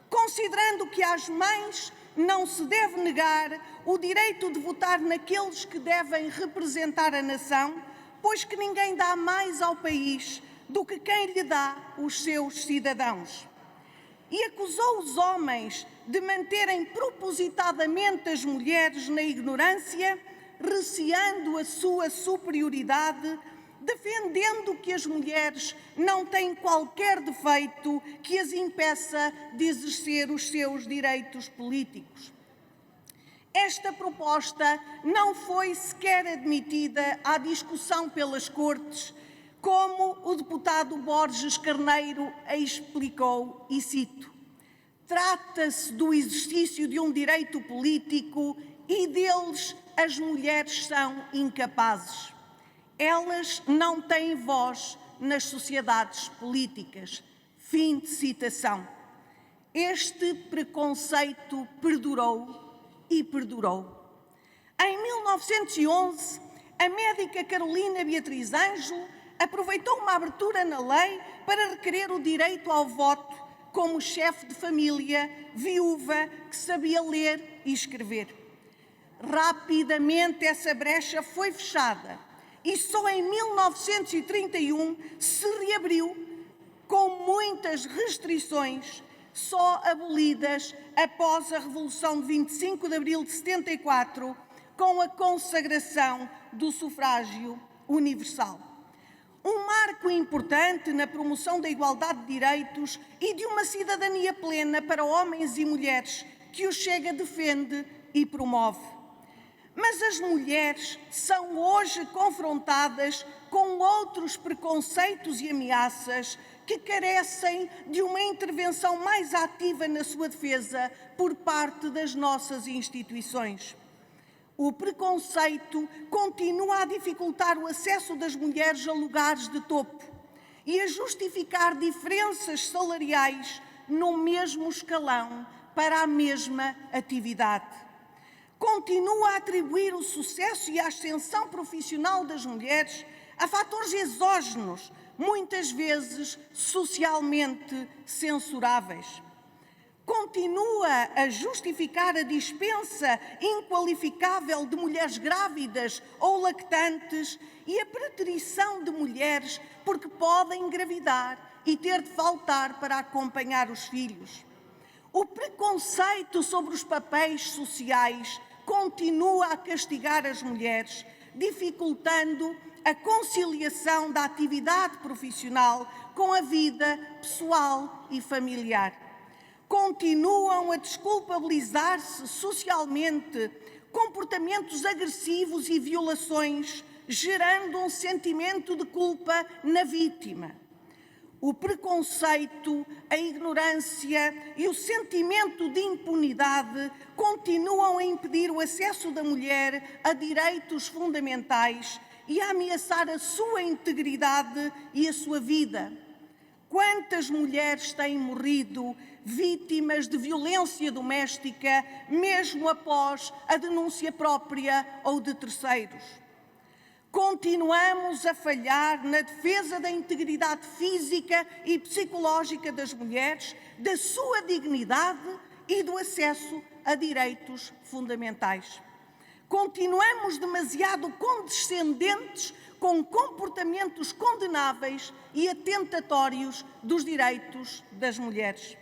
Considerando que às mães não se deve negar o direito de votar naqueles que devem representar a nação, pois que ninguém dá mais ao país do que quem lhe dá os seus cidadãos. E acusou os homens de manterem propositadamente as mulheres na ignorância, receando a sua superioridade, defendendo que as mulheres não têm qualquer defeito que as impeça de exercer os seus direitos políticos. Esta proposta não foi sequer admitida à discussão pelas Cortes, como o deputado Borges Carneiro a explicou, e cito: "Trata-se do exercício de um direito político e deles as mulheres são incapazes. Elas não têm voz nas sociedades políticas." Fim de citação. Este preconceito perdurou e perdurou. Em 1911, a médica Carolina Beatriz Ângelo aproveitou uma abertura na lei para requerer o direito ao voto como chefe de família, viúva, que sabia ler e escrever. Rapidamente essa brecha foi fechada e só em 1931 se reabriu, com muitas restrições, só abolidas após a Revolução de 25 de Abril de 74, com a consagração do sufrágio universal. Um marco importante na promoção da igualdade de direitos e de uma cidadania plena para homens e mulheres que o Chega defende e promove. Mas as mulheres são hoje confrontadas com outros preconceitos e ameaças que carecem de uma intervenção mais ativa na sua defesa por parte das nossas instituições. O preconceito continua a dificultar o acesso das mulheres a lugares de topo e a justificar diferenças salariais no mesmo escalão para a mesma atividade. Continua a atribuir o sucesso e a ascensão profissional das mulheres a fatores exógenos, muitas vezes socialmente censuráveis. Continua a justificar a dispensa inqualificável de mulheres grávidas ou lactantes e a preterição de mulheres porque podem engravidar e ter de faltar para acompanhar os filhos. O preconceito sobre os papéis sociais continua a castigar as mulheres, dificultando a conciliação da atividade profissional com a vida pessoal e familiar. Continuam a desculpabilizar-se socialmente comportamentos agressivos e violações, gerando um sentimento de culpa na vítima. O preconceito, a ignorância e o sentimento de impunidade continuam a impedir o acesso da mulher a direitos fundamentais e a ameaçar a sua integridade e a sua vida. Quantas mulheres têm morrido vítimas de violência doméstica, mesmo após a denúncia própria ou de terceiros? Continuamos a falhar na defesa da integridade física e psicológica das mulheres, da sua dignidade e do acesso a direitos fundamentais. Continuamos demasiado condescendentes com comportamentos condenáveis e atentatórios dos direitos das mulheres.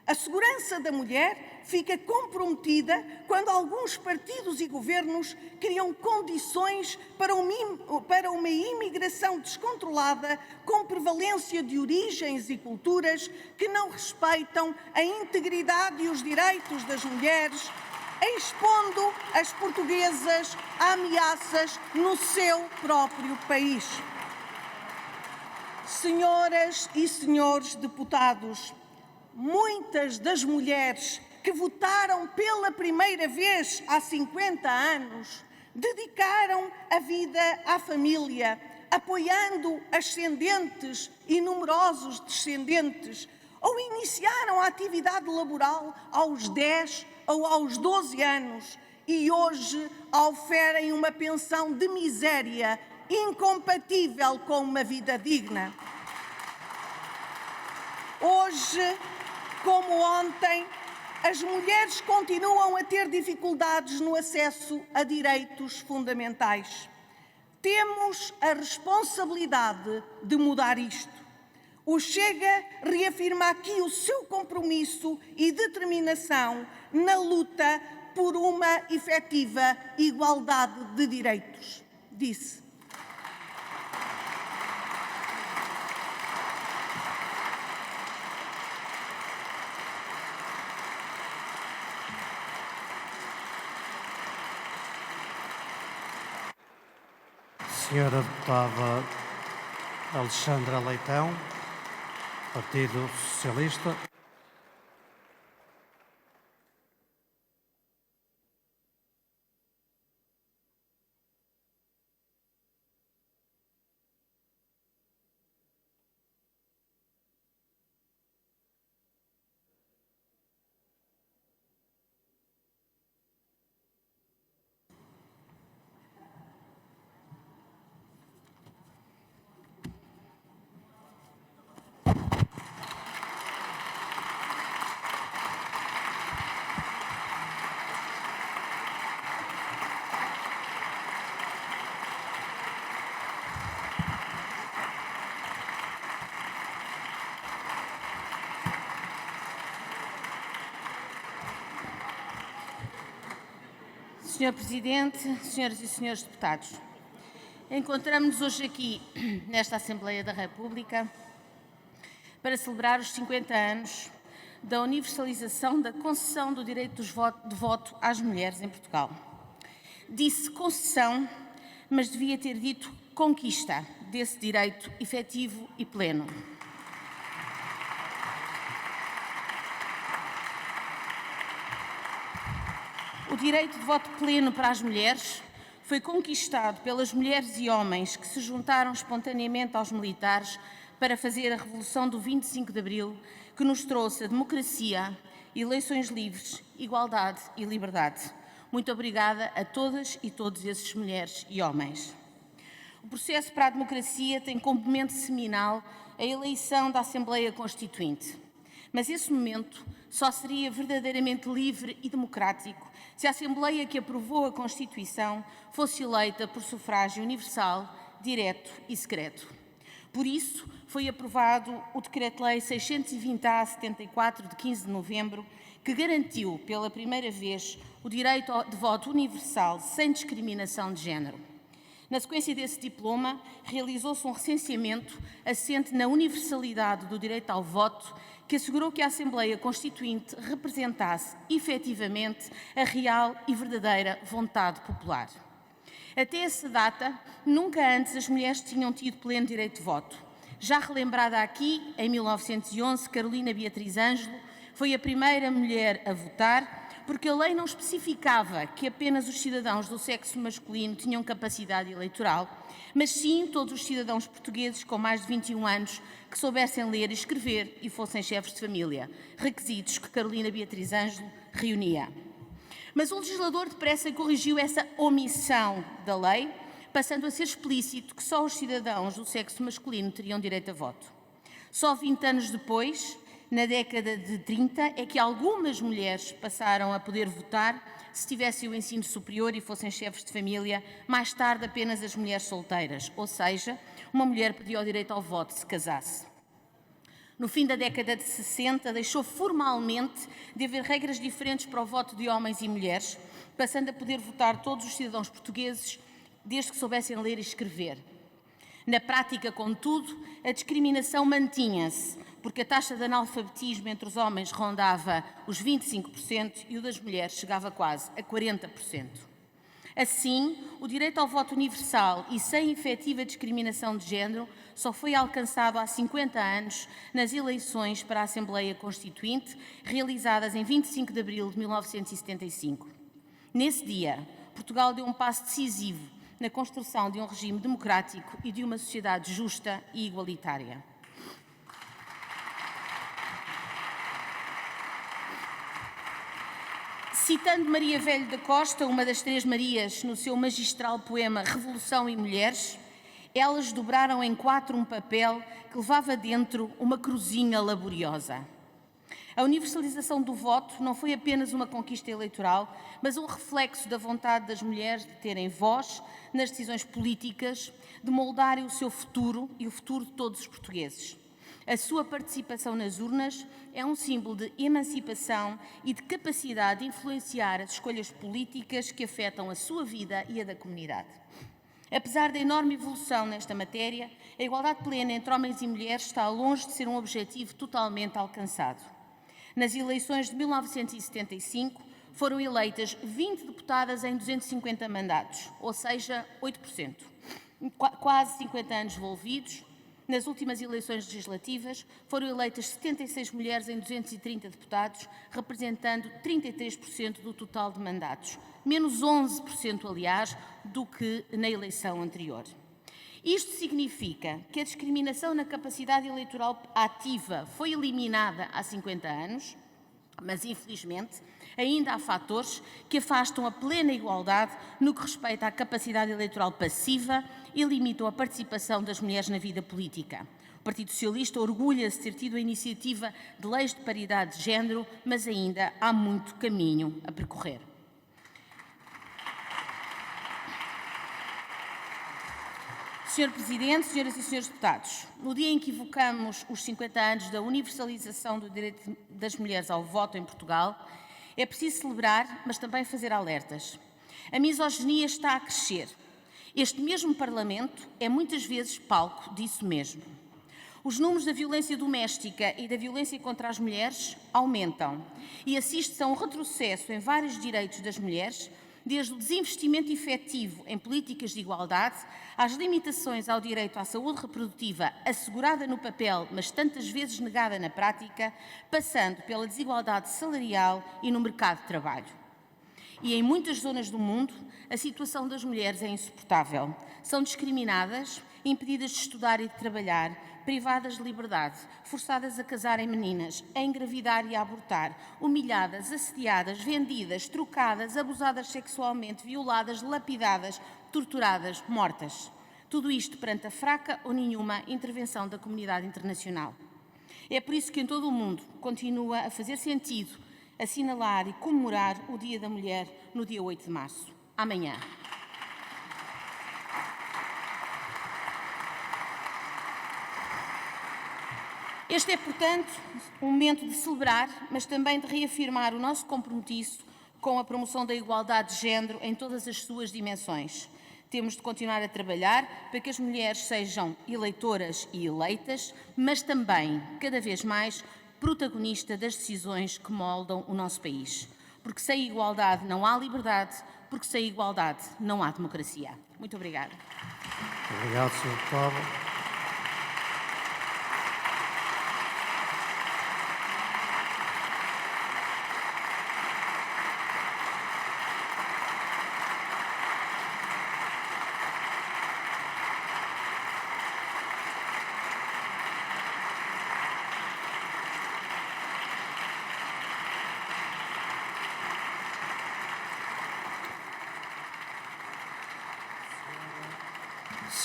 A segurança da mulher fica comprometida quando alguns partidos e governos criam condições para uma imigração descontrolada com prevalência de origens e culturas que não respeitam a integridade e os direitos das mulheres, expondo as portuguesas a ameaças no seu próprio país. Senhoras e senhores deputados, muitas das mulheres que votaram pela primeira vez há 50 anos, dedicaram a vida à família, apoiando ascendentes e numerosos descendentes, ou iniciaram a atividade laboral aos 10 ou aos 12 anos e hoje oferem uma pensão de miséria incompatível com uma vida digna. Hoje, como ontem, as mulheres continuam a ter dificuldades no acesso a direitos fundamentais. Temos a responsabilidade de mudar isto. O Chega reafirma aqui o seu compromisso e determinação na luta por uma efetiva igualdade de direitos. Disse: Senhora Deputada Alexandra Leitão, Partido Socialista. Senhor Presidente, senhoras e senhores deputados, encontramos-nos hoje aqui, nesta Assembleia da República, para celebrar os 50 anos da universalização da concessão do direito de voto às mulheres em Portugal. Disse concessão, mas devia ter dito conquista desse direito efetivo e pleno. O direito de voto pleno para as mulheres foi conquistado pelas mulheres e homens que se juntaram espontaneamente aos militares para fazer a Revolução do 25 de Abril, que nos trouxe a democracia, eleições livres, igualdade e liberdade. Muito obrigada a todas e todos esses mulheres e homens. O processo para a democracia tem como momento seminal a eleição da Assembleia Constituinte. Mas esse momento só seria verdadeiramente livre e democrático se a Assembleia que aprovou a Constituição fosse eleita por sufrágio universal, direto e secreto. Por isso, foi aprovado o Decreto-Lei 620-A-74 de 15 de novembro, que garantiu pela primeira vez o direito de voto universal sem discriminação de género. Na sequência desse diploma, realizou-se um recenseamento assente na universalidade do direito ao voto, que assegurou que a Assembleia Constituinte representasse efetivamente a real e verdadeira vontade popular. Até essa data, nunca antes as mulheres tinham tido pleno direito de voto. Já relembrada aqui, em 1911, Carolina Beatriz Ângelo foi a primeira mulher a votar, porque a lei não especificava que apenas os cidadãos do sexo masculino tinham capacidade eleitoral, mas sim todos os cidadãos portugueses com mais de 21 anos que soubessem ler e escrever e fossem chefes de família, requisitos que Carolina Beatriz Ângelo reunia. Mas o legislador depressa corrigiu essa omissão da lei, passando a ser explícito que só os cidadãos do sexo masculino teriam direito a voto. Só 20 anos depois, na década de 30, é que algumas mulheres passaram a poder votar se tivessem o ensino superior e fossem chefes de família, mais tarde apenas as mulheres solteiras, ou seja, uma mulher perdia o direito ao voto se casasse. No fim da década de 60, deixou formalmente de haver regras diferentes para o voto de homens e mulheres, passando a poder votar todos os cidadãos portugueses, desde que soubessem ler e escrever. Na prática, contudo, a discriminação mantinha-se, porque a taxa de analfabetismo entre os homens rondava os 25% e o das mulheres chegava quase a 40%. Assim, o direito ao voto universal e sem efetiva discriminação de género só foi alcançado há 50 anos nas eleições para a Assembleia Constituinte, realizadas em 25 de abril de 1975. Nesse dia, Portugal deu um passo decisivo na construção de um regime democrático e de uma sociedade justa e igualitária. Citando Maria Velho da Costa, uma das Três Marias, no seu magistral poema Revolução e Mulheres, elas dobraram em quatro um papel que levava dentro uma cruzinha laboriosa. A universalização do voto não foi apenas uma conquista eleitoral, mas um reflexo da vontade das mulheres de terem voz nas decisões políticas, de moldarem o seu futuro e o futuro de todos os portugueses. A sua participação nas urnas é um símbolo de emancipação e de capacidade de influenciar as escolhas políticas que afetam a sua vida e a da comunidade. Apesar da enorme evolução nesta matéria, a igualdade plena entre homens e mulheres está longe de ser um objetivo totalmente alcançado. Nas eleições de 1975, foram eleitas 20 deputadas em 250 mandatos, ou seja, 8%. Quase 50 anos envolvidos. Nas últimas eleições legislativas, foram eleitas 76 mulheres em 230 deputados, representando 33% do total de mandatos, menos 11%, aliás, do que na eleição anterior. Isto significa que a discriminação na capacidade eleitoral ativa foi eliminada há 50 anos, mas, infelizmente, ainda há fatores que afastam a plena igualdade no que respeita à capacidade eleitoral passiva e limitam a participação das mulheres na vida política. O Partido Socialista orgulha-se de ter tido a iniciativa de leis de paridade de género, mas ainda há muito caminho a percorrer. Sr. Presidente, senhoras e senhores deputados, no dia em que evocamos os 50 anos da universalização do direito das mulheres ao voto em Portugal, é preciso celebrar, mas também fazer alertas. A misoginia está a crescer. Este mesmo Parlamento é muitas vezes palco disso mesmo. Os números da violência doméstica e da violência contra as mulheres aumentam e assiste-se a um retrocesso em vários direitos das mulheres, desde o desinvestimento efetivo em políticas de igualdade, às limitações ao direito à saúde reprodutiva assegurada no papel, mas tantas vezes negada na prática, passando pela desigualdade salarial e no mercado de trabalho. E em muitas zonas do mundo, a situação das mulheres é insuportável. São discriminadas, impedidas de estudar e de trabalhar, privadas de liberdade, forçadas a casarem meninas, a engravidar e a abortar, humilhadas, assediadas, vendidas, trocadas, abusadas sexualmente, violadas, lapidadas, torturadas, mortas. Tudo isto perante a fraca ou nenhuma intervenção da comunidade internacional. É por isso que em todo o mundo continua a fazer sentido assinalar e comemorar o Dia da Mulher no dia 8 de março, amanhã. Este é, portanto, um momento de celebrar, mas também de reafirmar o nosso compromisso com a promoção da igualdade de género em todas as suas dimensões. Temos de continuar a trabalhar para que as mulheres sejam eleitoras e eleitas, mas também, cada vez mais, protagonistas das decisões que moldam o nosso país. Porque sem igualdade não há liberdade, porque sem igualdade não há democracia. Muito obrigada. Obrigado, Sr. Deputado.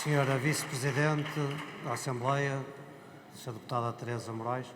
Senhora Vice-Presidente da Assembleia, Sra. Deputada Teresa Moraes.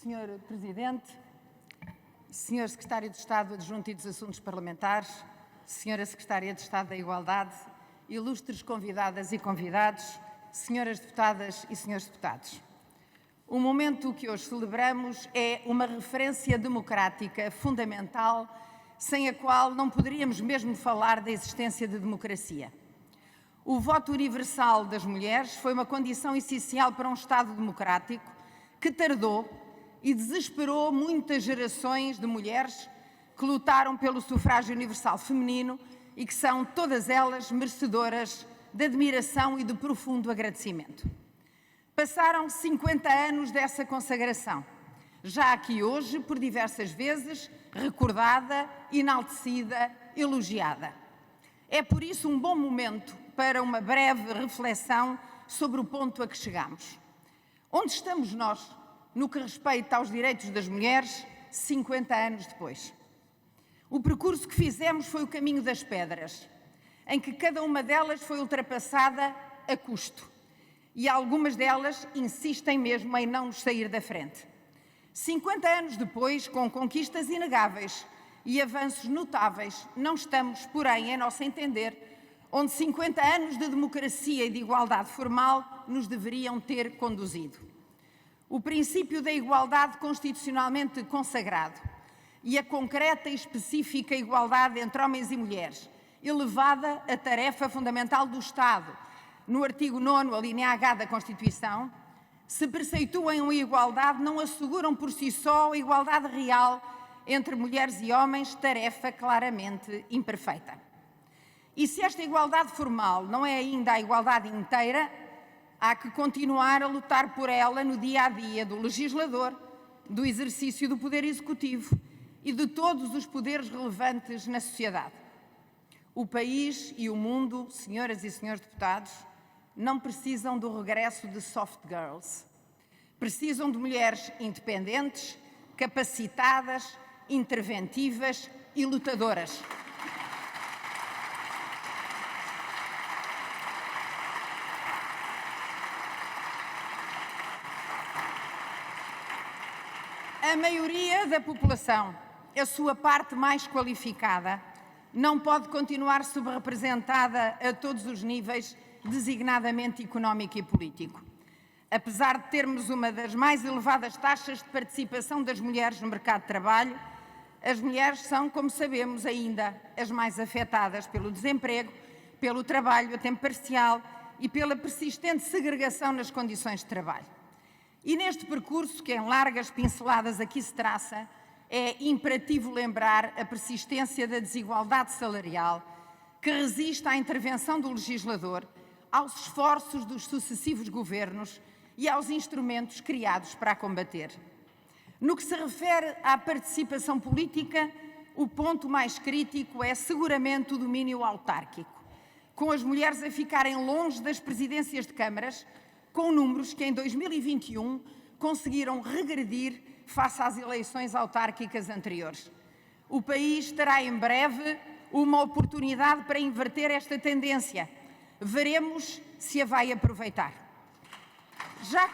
Sr. Presidente, Sr. Secretário de Estado Adjunto e dos Assuntos Parlamentares, Sra. Secretária de Estado da Igualdade, ilustres convidadas e convidados, senhoras deputadas e senhores deputados. O momento que hoje celebramos é uma referência democrática fundamental, sem a qual não poderíamos mesmo falar da existência de democracia. O voto universal das mulheres foi uma condição essencial para um Estado democrático que tardou e desesperou muitas gerações de mulheres que lutaram pelo sufrágio universal feminino e que são todas elas merecedoras de admiração e de profundo agradecimento. Passaram 50 anos dessa consagração, já aqui hoje, por diversas vezes, recordada, enaltecida, elogiada. É por isso um bom momento para uma breve reflexão sobre o ponto a que chegamos. Onde estamos nós no que respeita aos direitos das mulheres 50 anos depois? O percurso que fizemos foi o caminho das pedras, em que cada uma delas foi ultrapassada a custo. E algumas delas insistem mesmo em não nos sair da frente. 50 anos depois, com conquistas inegáveis e avanços notáveis, não estamos, porém, em nosso entender, onde 50 anos de democracia e de igualdade formal nos deveriam ter conduzido. O princípio da igualdade constitucionalmente consagrado e a concreta e específica igualdade entre homens e mulheres, elevada a tarefa fundamental do Estado, no artigo 9º, a linha H da Constituição, se preceituam a igualdade, não asseguram por si só a igualdade real entre mulheres e homens, tarefa claramente imperfeita. E se esta igualdade formal não é ainda a igualdade inteira, há que continuar a lutar por ela no dia-a-dia do legislador, do exercício do poder executivo e de todos os poderes relevantes na sociedade. O país e o mundo, senhoras e senhores deputados, não precisam do regresso de soft girls. Precisam de mulheres independentes, capacitadas, interventivas e lutadoras. A maioria da população, a sua parte mais qualificada, não pode continuar subrepresentada a todos os níveis, designadamente económico e político. Apesar de termos uma das mais elevadas taxas de participação das mulheres no mercado de trabalho, as mulheres são, como sabemos, ainda as mais afetadas pelo desemprego, pelo trabalho a tempo parcial e pela persistente segregação nas condições de trabalho. E neste percurso, que em largas pinceladas aqui se traça, é imperativo lembrar a persistência da desigualdade salarial que resiste à intervenção do legislador, aos esforços dos sucessivos governos e aos instrumentos criados para a combater. No que se refere à participação política, o ponto mais crítico é seguramente o domínio autárquico, com as mulheres a ficarem longe das presidências de câmaras, com números que em 2021 conseguiram regredir face às eleições autárquicas anteriores. O país terá em breve uma oportunidade para inverter esta tendência. Veremos se a vai aproveitar. Já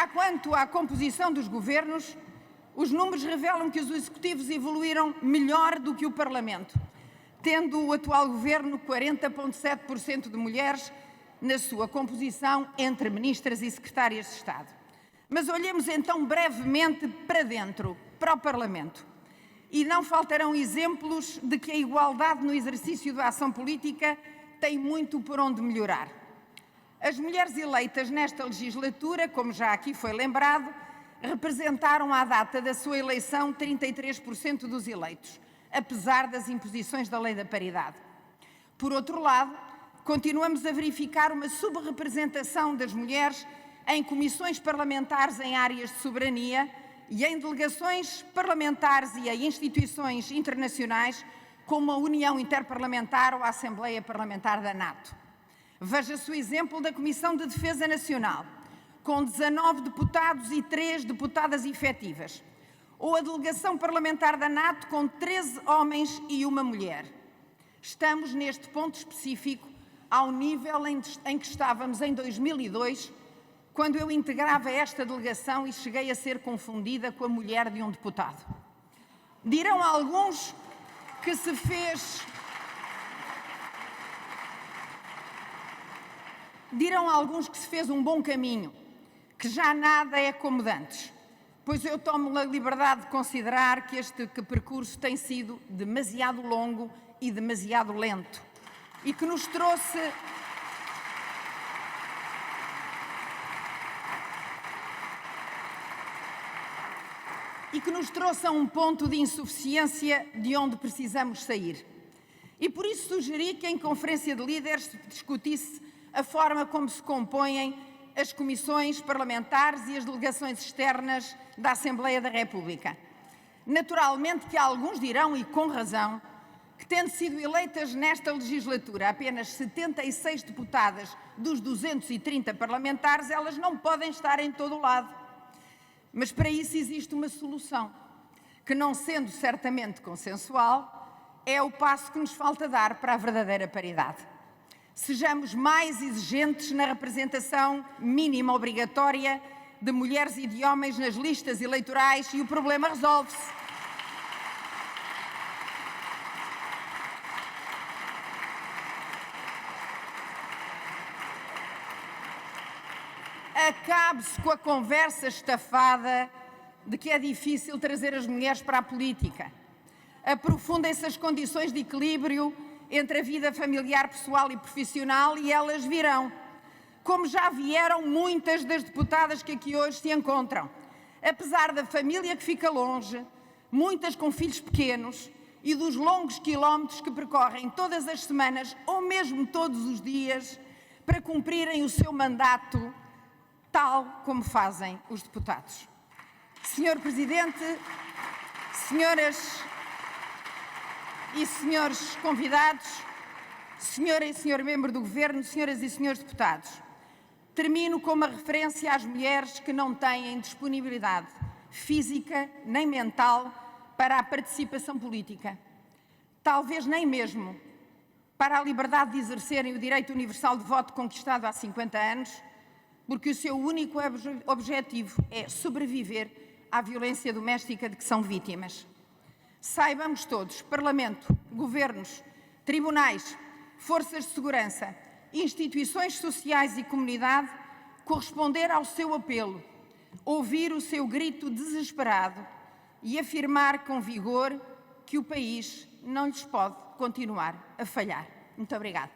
quanto à composição dos governos, os números revelam que os executivos evoluíram melhor do que o Parlamento, tendo o atual governo 40,7% de mulheres na sua composição entre ministras e secretárias de Estado. Mas olhemos então brevemente para dentro, para o Parlamento. E não faltarão exemplos de que a igualdade no exercício da ação política tem muito por onde melhorar. As mulheres eleitas nesta legislatura, como já aqui foi lembrado, representaram à data da sua eleição 33% dos eleitos, apesar das imposições da Lei da Paridade. Por outro lado, continuamos a verificar uma subrepresentação das mulheres em comissões parlamentares em áreas de soberania e em delegações parlamentares e em instituições internacionais, como a União Interparlamentar ou a Assembleia Parlamentar da NATO. Veja-se o exemplo da Comissão de Defesa Nacional, com 19 deputados e 3 deputadas efetivas, ou a delegação parlamentar da NATO com 13 homens e uma mulher. Estamos, neste ponto específico, ao nível em que estávamos em 2002, quando eu integrava esta delegação e cheguei a ser confundida com a mulher de um deputado. Dirão alguns que se fez... Dirão alguns que se fez um bom caminho, que já nada é como de antes, pois eu tomo a liberdade de considerar que este percurso tem sido demasiado longo e demasiado lento e que nos trouxe a um ponto de insuficiência de onde precisamos sair. E por isso sugeri que em Conferência de Líderes se discutisse a forma como se compõem as comissões parlamentares e as delegações externas da Assembleia da República. Naturalmente que alguns dirão, e com razão, que tendo sido eleitas nesta legislatura apenas 76 deputadas dos 230 parlamentares, elas não podem estar em todo o lado. Mas para isso existe uma solução, que não sendo certamente consensual, é o passo que nos falta dar para a verdadeira paridade. Sejamos mais exigentes na representação mínima obrigatória de mulheres e de homens nas listas eleitorais e o problema resolve-se. Acabe-se com a conversa estafada de que é difícil trazer as mulheres para a política. Aprofundem-se as condições de equilíbrio entre a vida familiar, pessoal e profissional e elas virão, como já vieram muitas das deputadas que aqui hoje se encontram. Apesar da família que fica longe, muitas com filhos pequenos e dos longos quilómetros que percorrem todas as semanas ou mesmo todos os dias para cumprirem o seu mandato, tal como fazem os deputados. Senhor Presidente, senhoras e senhores convidados, senhora e senhor membro do Governo, senhoras e senhores deputados, termino com uma referência às mulheres que não têm disponibilidade física nem mental para a participação política, talvez nem mesmo para a liberdade de exercerem o direito universal de voto conquistado há 50 anos, porque o seu único objetivo é sobreviver à violência doméstica de que são vítimas. Saibamos todos, Parlamento, governos, tribunais, forças de segurança, instituições sociais e comunidade, corresponder ao seu apelo, ouvir o seu grito desesperado e afirmar com vigor que o país não lhes pode continuar a falhar. Muito obrigada.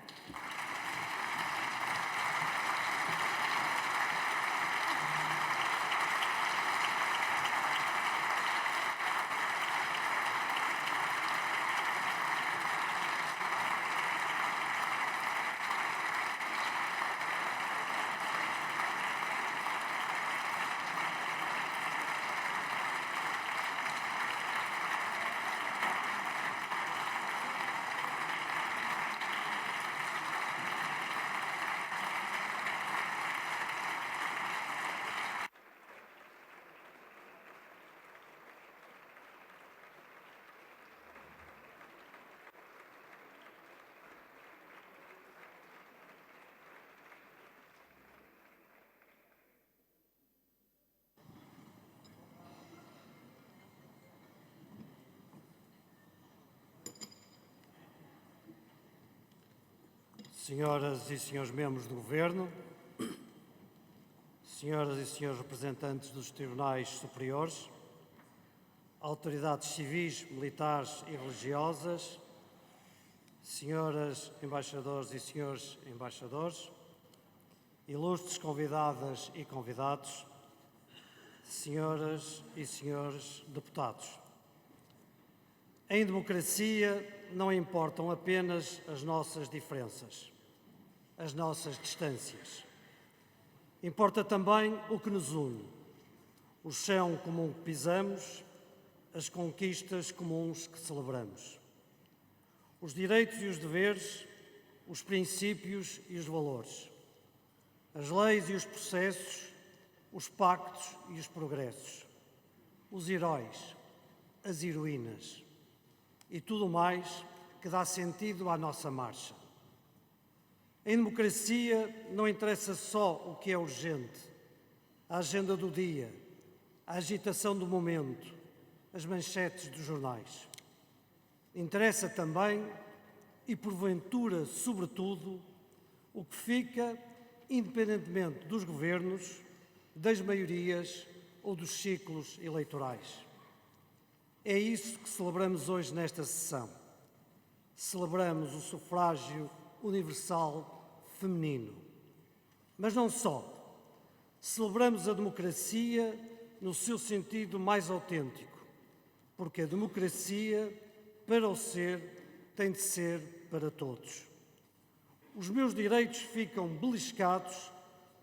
Senhoras e senhores membros do Governo, senhoras e senhores representantes dos tribunais superiores, autoridades civis, militares e religiosas, senhoras embaixadores e senhores embaixadores, ilustres convidadas e convidados, senhoras e senhores deputados. Em democracia não importam apenas as nossas diferenças, as nossas distâncias. Importa também o que nos une, o chão comum que pisamos, as conquistas comuns que celebramos, os direitos e os deveres, os princípios e os valores, as leis e os processos, os pactos e os progressos, os heróis, as heroínas e tudo mais que dá sentido à nossa marcha. Em democracia não interessa só o que é urgente, a agenda do dia, a agitação do momento, as manchetes dos jornais. Interessa também, e porventura, sobretudo, o que fica, independentemente dos governos, das maiorias ou dos ciclos eleitorais. É isso que celebramos hoje nesta sessão. Celebramos o sufrágio universal feminino. Mas não só. Celebramos a democracia no seu sentido mais autêntico, porque a democracia, para o ser, tem de ser para todos. Os meus direitos ficam beliscados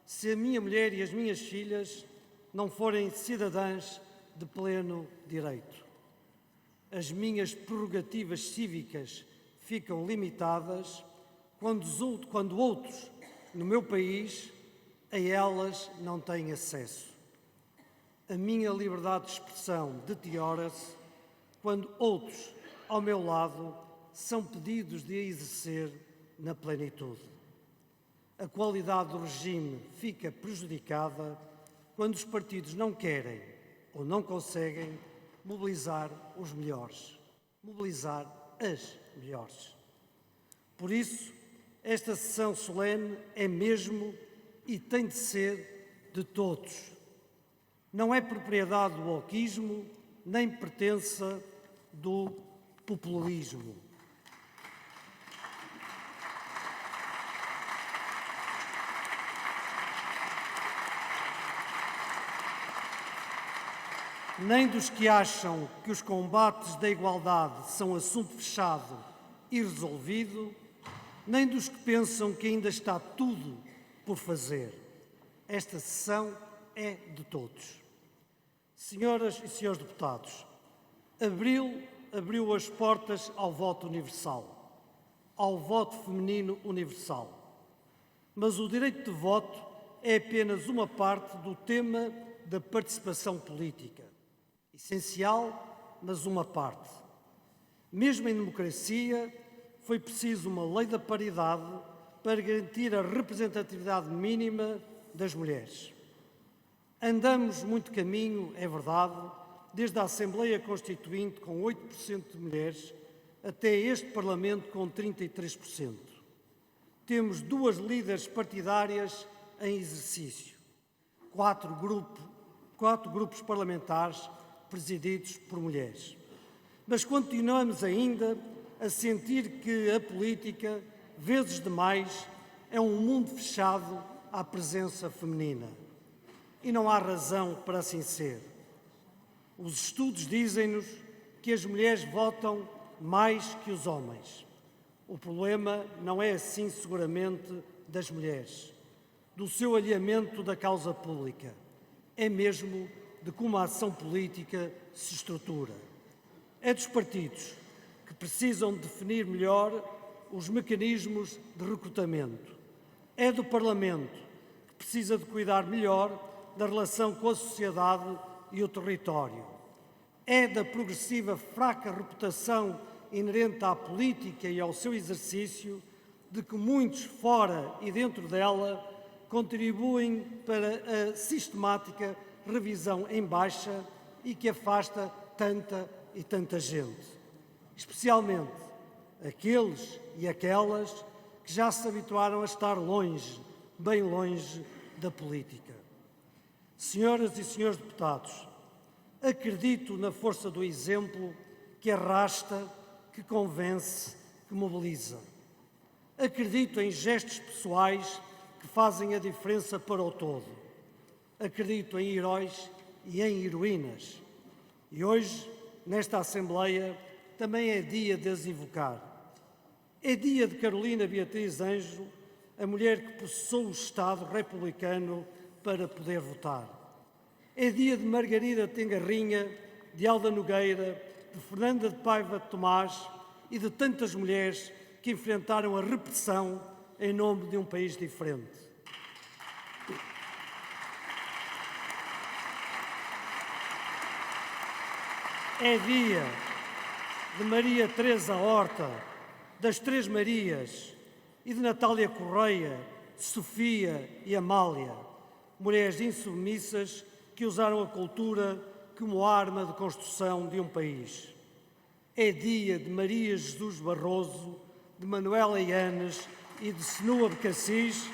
se a minha mulher e as minhas filhas não forem cidadãs de pleno direito. As minhas prerrogativas cívicas ficam limitadas quando outros, no meu país, a elas não têm acesso. A minha liberdade de expressão deteriora-se quando outros, ao meu lado, são pedidos de a exercer na plenitude. A qualidade do regime fica prejudicada quando os partidos não querem ou não conseguem mobilizar os melhores, mobilizar as melhores. Por isso, esta sessão solene é mesmo e tem de ser de todos. Não é propriedade do wokismo, nem pertença do populismo. Nem dos que acham que os combates da igualdade são assunto fechado e resolvido, nem dos que pensam que ainda está tudo por fazer. Esta sessão é de todos. Senhoras e senhores deputados, abriu as portas ao voto universal, ao voto feminino universal. Mas o direito de voto é apenas uma parte do tema da participação política. Essencial, mas uma parte. Mesmo em democracia, foi preciso uma lei da paridade para garantir a representatividade mínima das mulheres. Andamos muito caminho, é verdade, desde a Assembleia Constituinte com 8% de mulheres até este Parlamento com 33%. Temos 2 líderes partidárias em exercício, 4 grupos parlamentares presididos por mulheres. Mas continuamos ainda a sentir que a política, vezes demais, é um mundo fechado à presença feminina. E não há razão para assim ser. Os estudos dizem-nos que as mulheres votam mais que os homens. O problema não é assim seguramente das mulheres, do seu alinhamento da causa pública. É mesmo de como a ação política se estrutura. É dos partidos, que precisam definir melhor os mecanismos de recrutamento. É do Parlamento, que precisa de cuidar melhor da relação com a sociedade e o território. É da progressiva fraca reputação inerente à política e ao seu exercício, de que muitos, fora e dentro dela, contribuem para a sistemática revisão em baixa e que afasta tanta e tanta gente. Especialmente aqueles e aquelas que já se habituaram a estar longe, bem longe da política. Senhoras e senhores deputados, acredito na força do exemplo que arrasta, que convence, que mobiliza. Acredito em gestos pessoais que fazem a diferença para o todo. Acredito em heróis e em heroínas. E hoje, nesta Assembleia, também é dia de as invocar. É dia de Carolina Beatriz Anjo, a mulher que processou o Estado republicano para poder votar. É dia de Margarida Tengarrinha, de Alda Nogueira, de Fernanda de Paiva de Tomás e de tantas mulheres que enfrentaram a repressão em nome de um país diferente. É dia de Maria Teresa Horta, das Três Marias, e de Natália Correia, Sofia e Amália, mulheres insubmissas que usaram a cultura como arma de construção de um país. É dia de Maria Jesus Barroso, de Manuela Yanes e de Senua Becassis,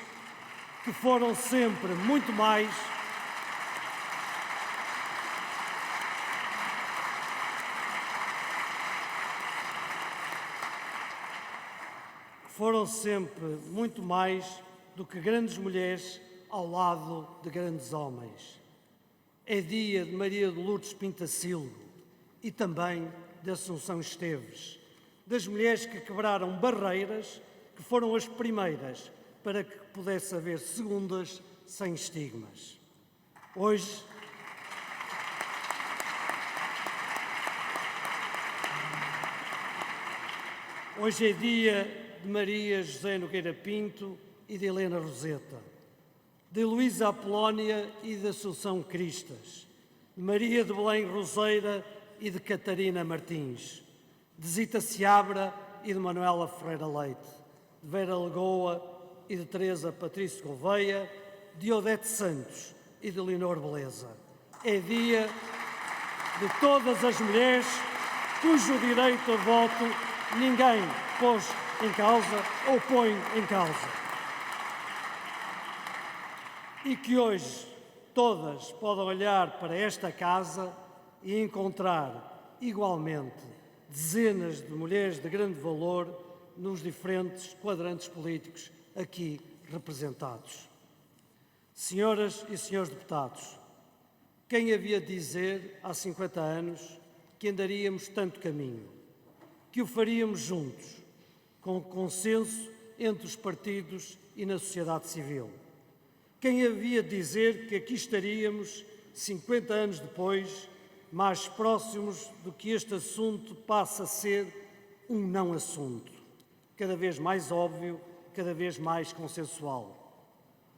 que foram sempre muito mais do que grandes mulheres ao lado de grandes homens. É dia de Maria de Lourdes Pintacilgo e também de Assunção Esteves, das mulheres que quebraram barreiras, que foram as primeiras para que pudesse haver segundas sem estigmas. Hoje é dia de Maria José Nogueira Pinto e de Helena Roseta, de Luísa Apolónia e de Assunção Cristas, de Maria de Belém Roseira e de Catarina Martins, de Zita Seabra e de Manuela Ferreira Leite, de Vera Lagoa e de Teresa Patrício Gouveia, de Odete Santos e de Leonor Beleza. É dia de todas as mulheres cujo direito a voto ninguém pôs em causa ou põe em causa. E que hoje todas podem olhar para esta casa e encontrar, igualmente, dezenas de mulheres de grande valor nos diferentes quadrantes políticos aqui representados. Senhoras e senhores deputados, quem havia de dizer há 50 anos que andaríamos tanto caminho, que o faríamos juntos, com consenso entre os partidos e na sociedade civil? Quem havia de dizer que aqui estaríamos, 50 anos depois, mais próximos do que este assunto passa a ser um não assunto, cada vez mais óbvio, cada vez mais consensual.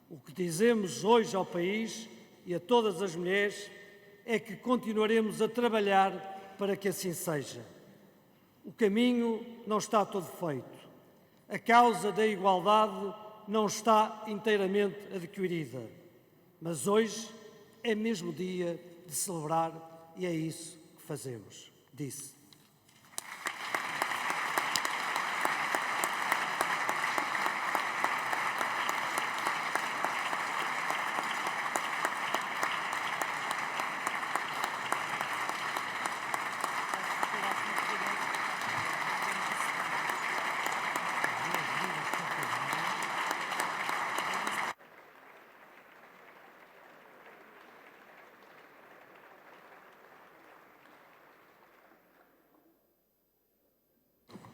O que dizemos hoje ao país e a todas as mulheres é que continuaremos a trabalhar para que assim seja. O caminho não está todo feito. A causa da igualdade não está inteiramente adquirida. Mas hoje é mesmo dia de celebrar e é isso que fazemos, disse.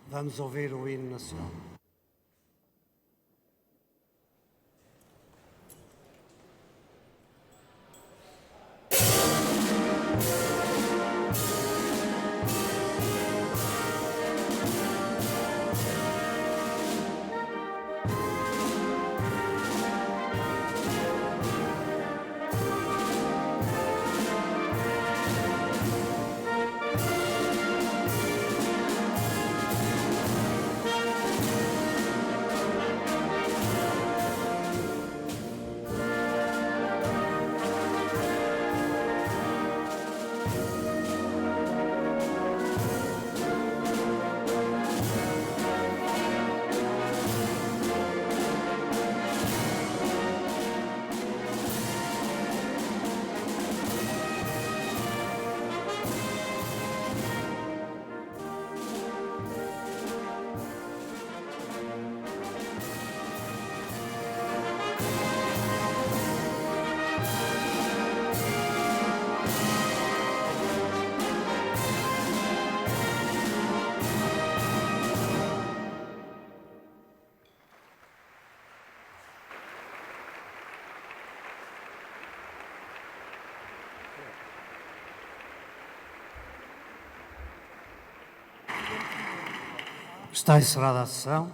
Vamos ouvir o hino nacional. Está encerrada a sessão.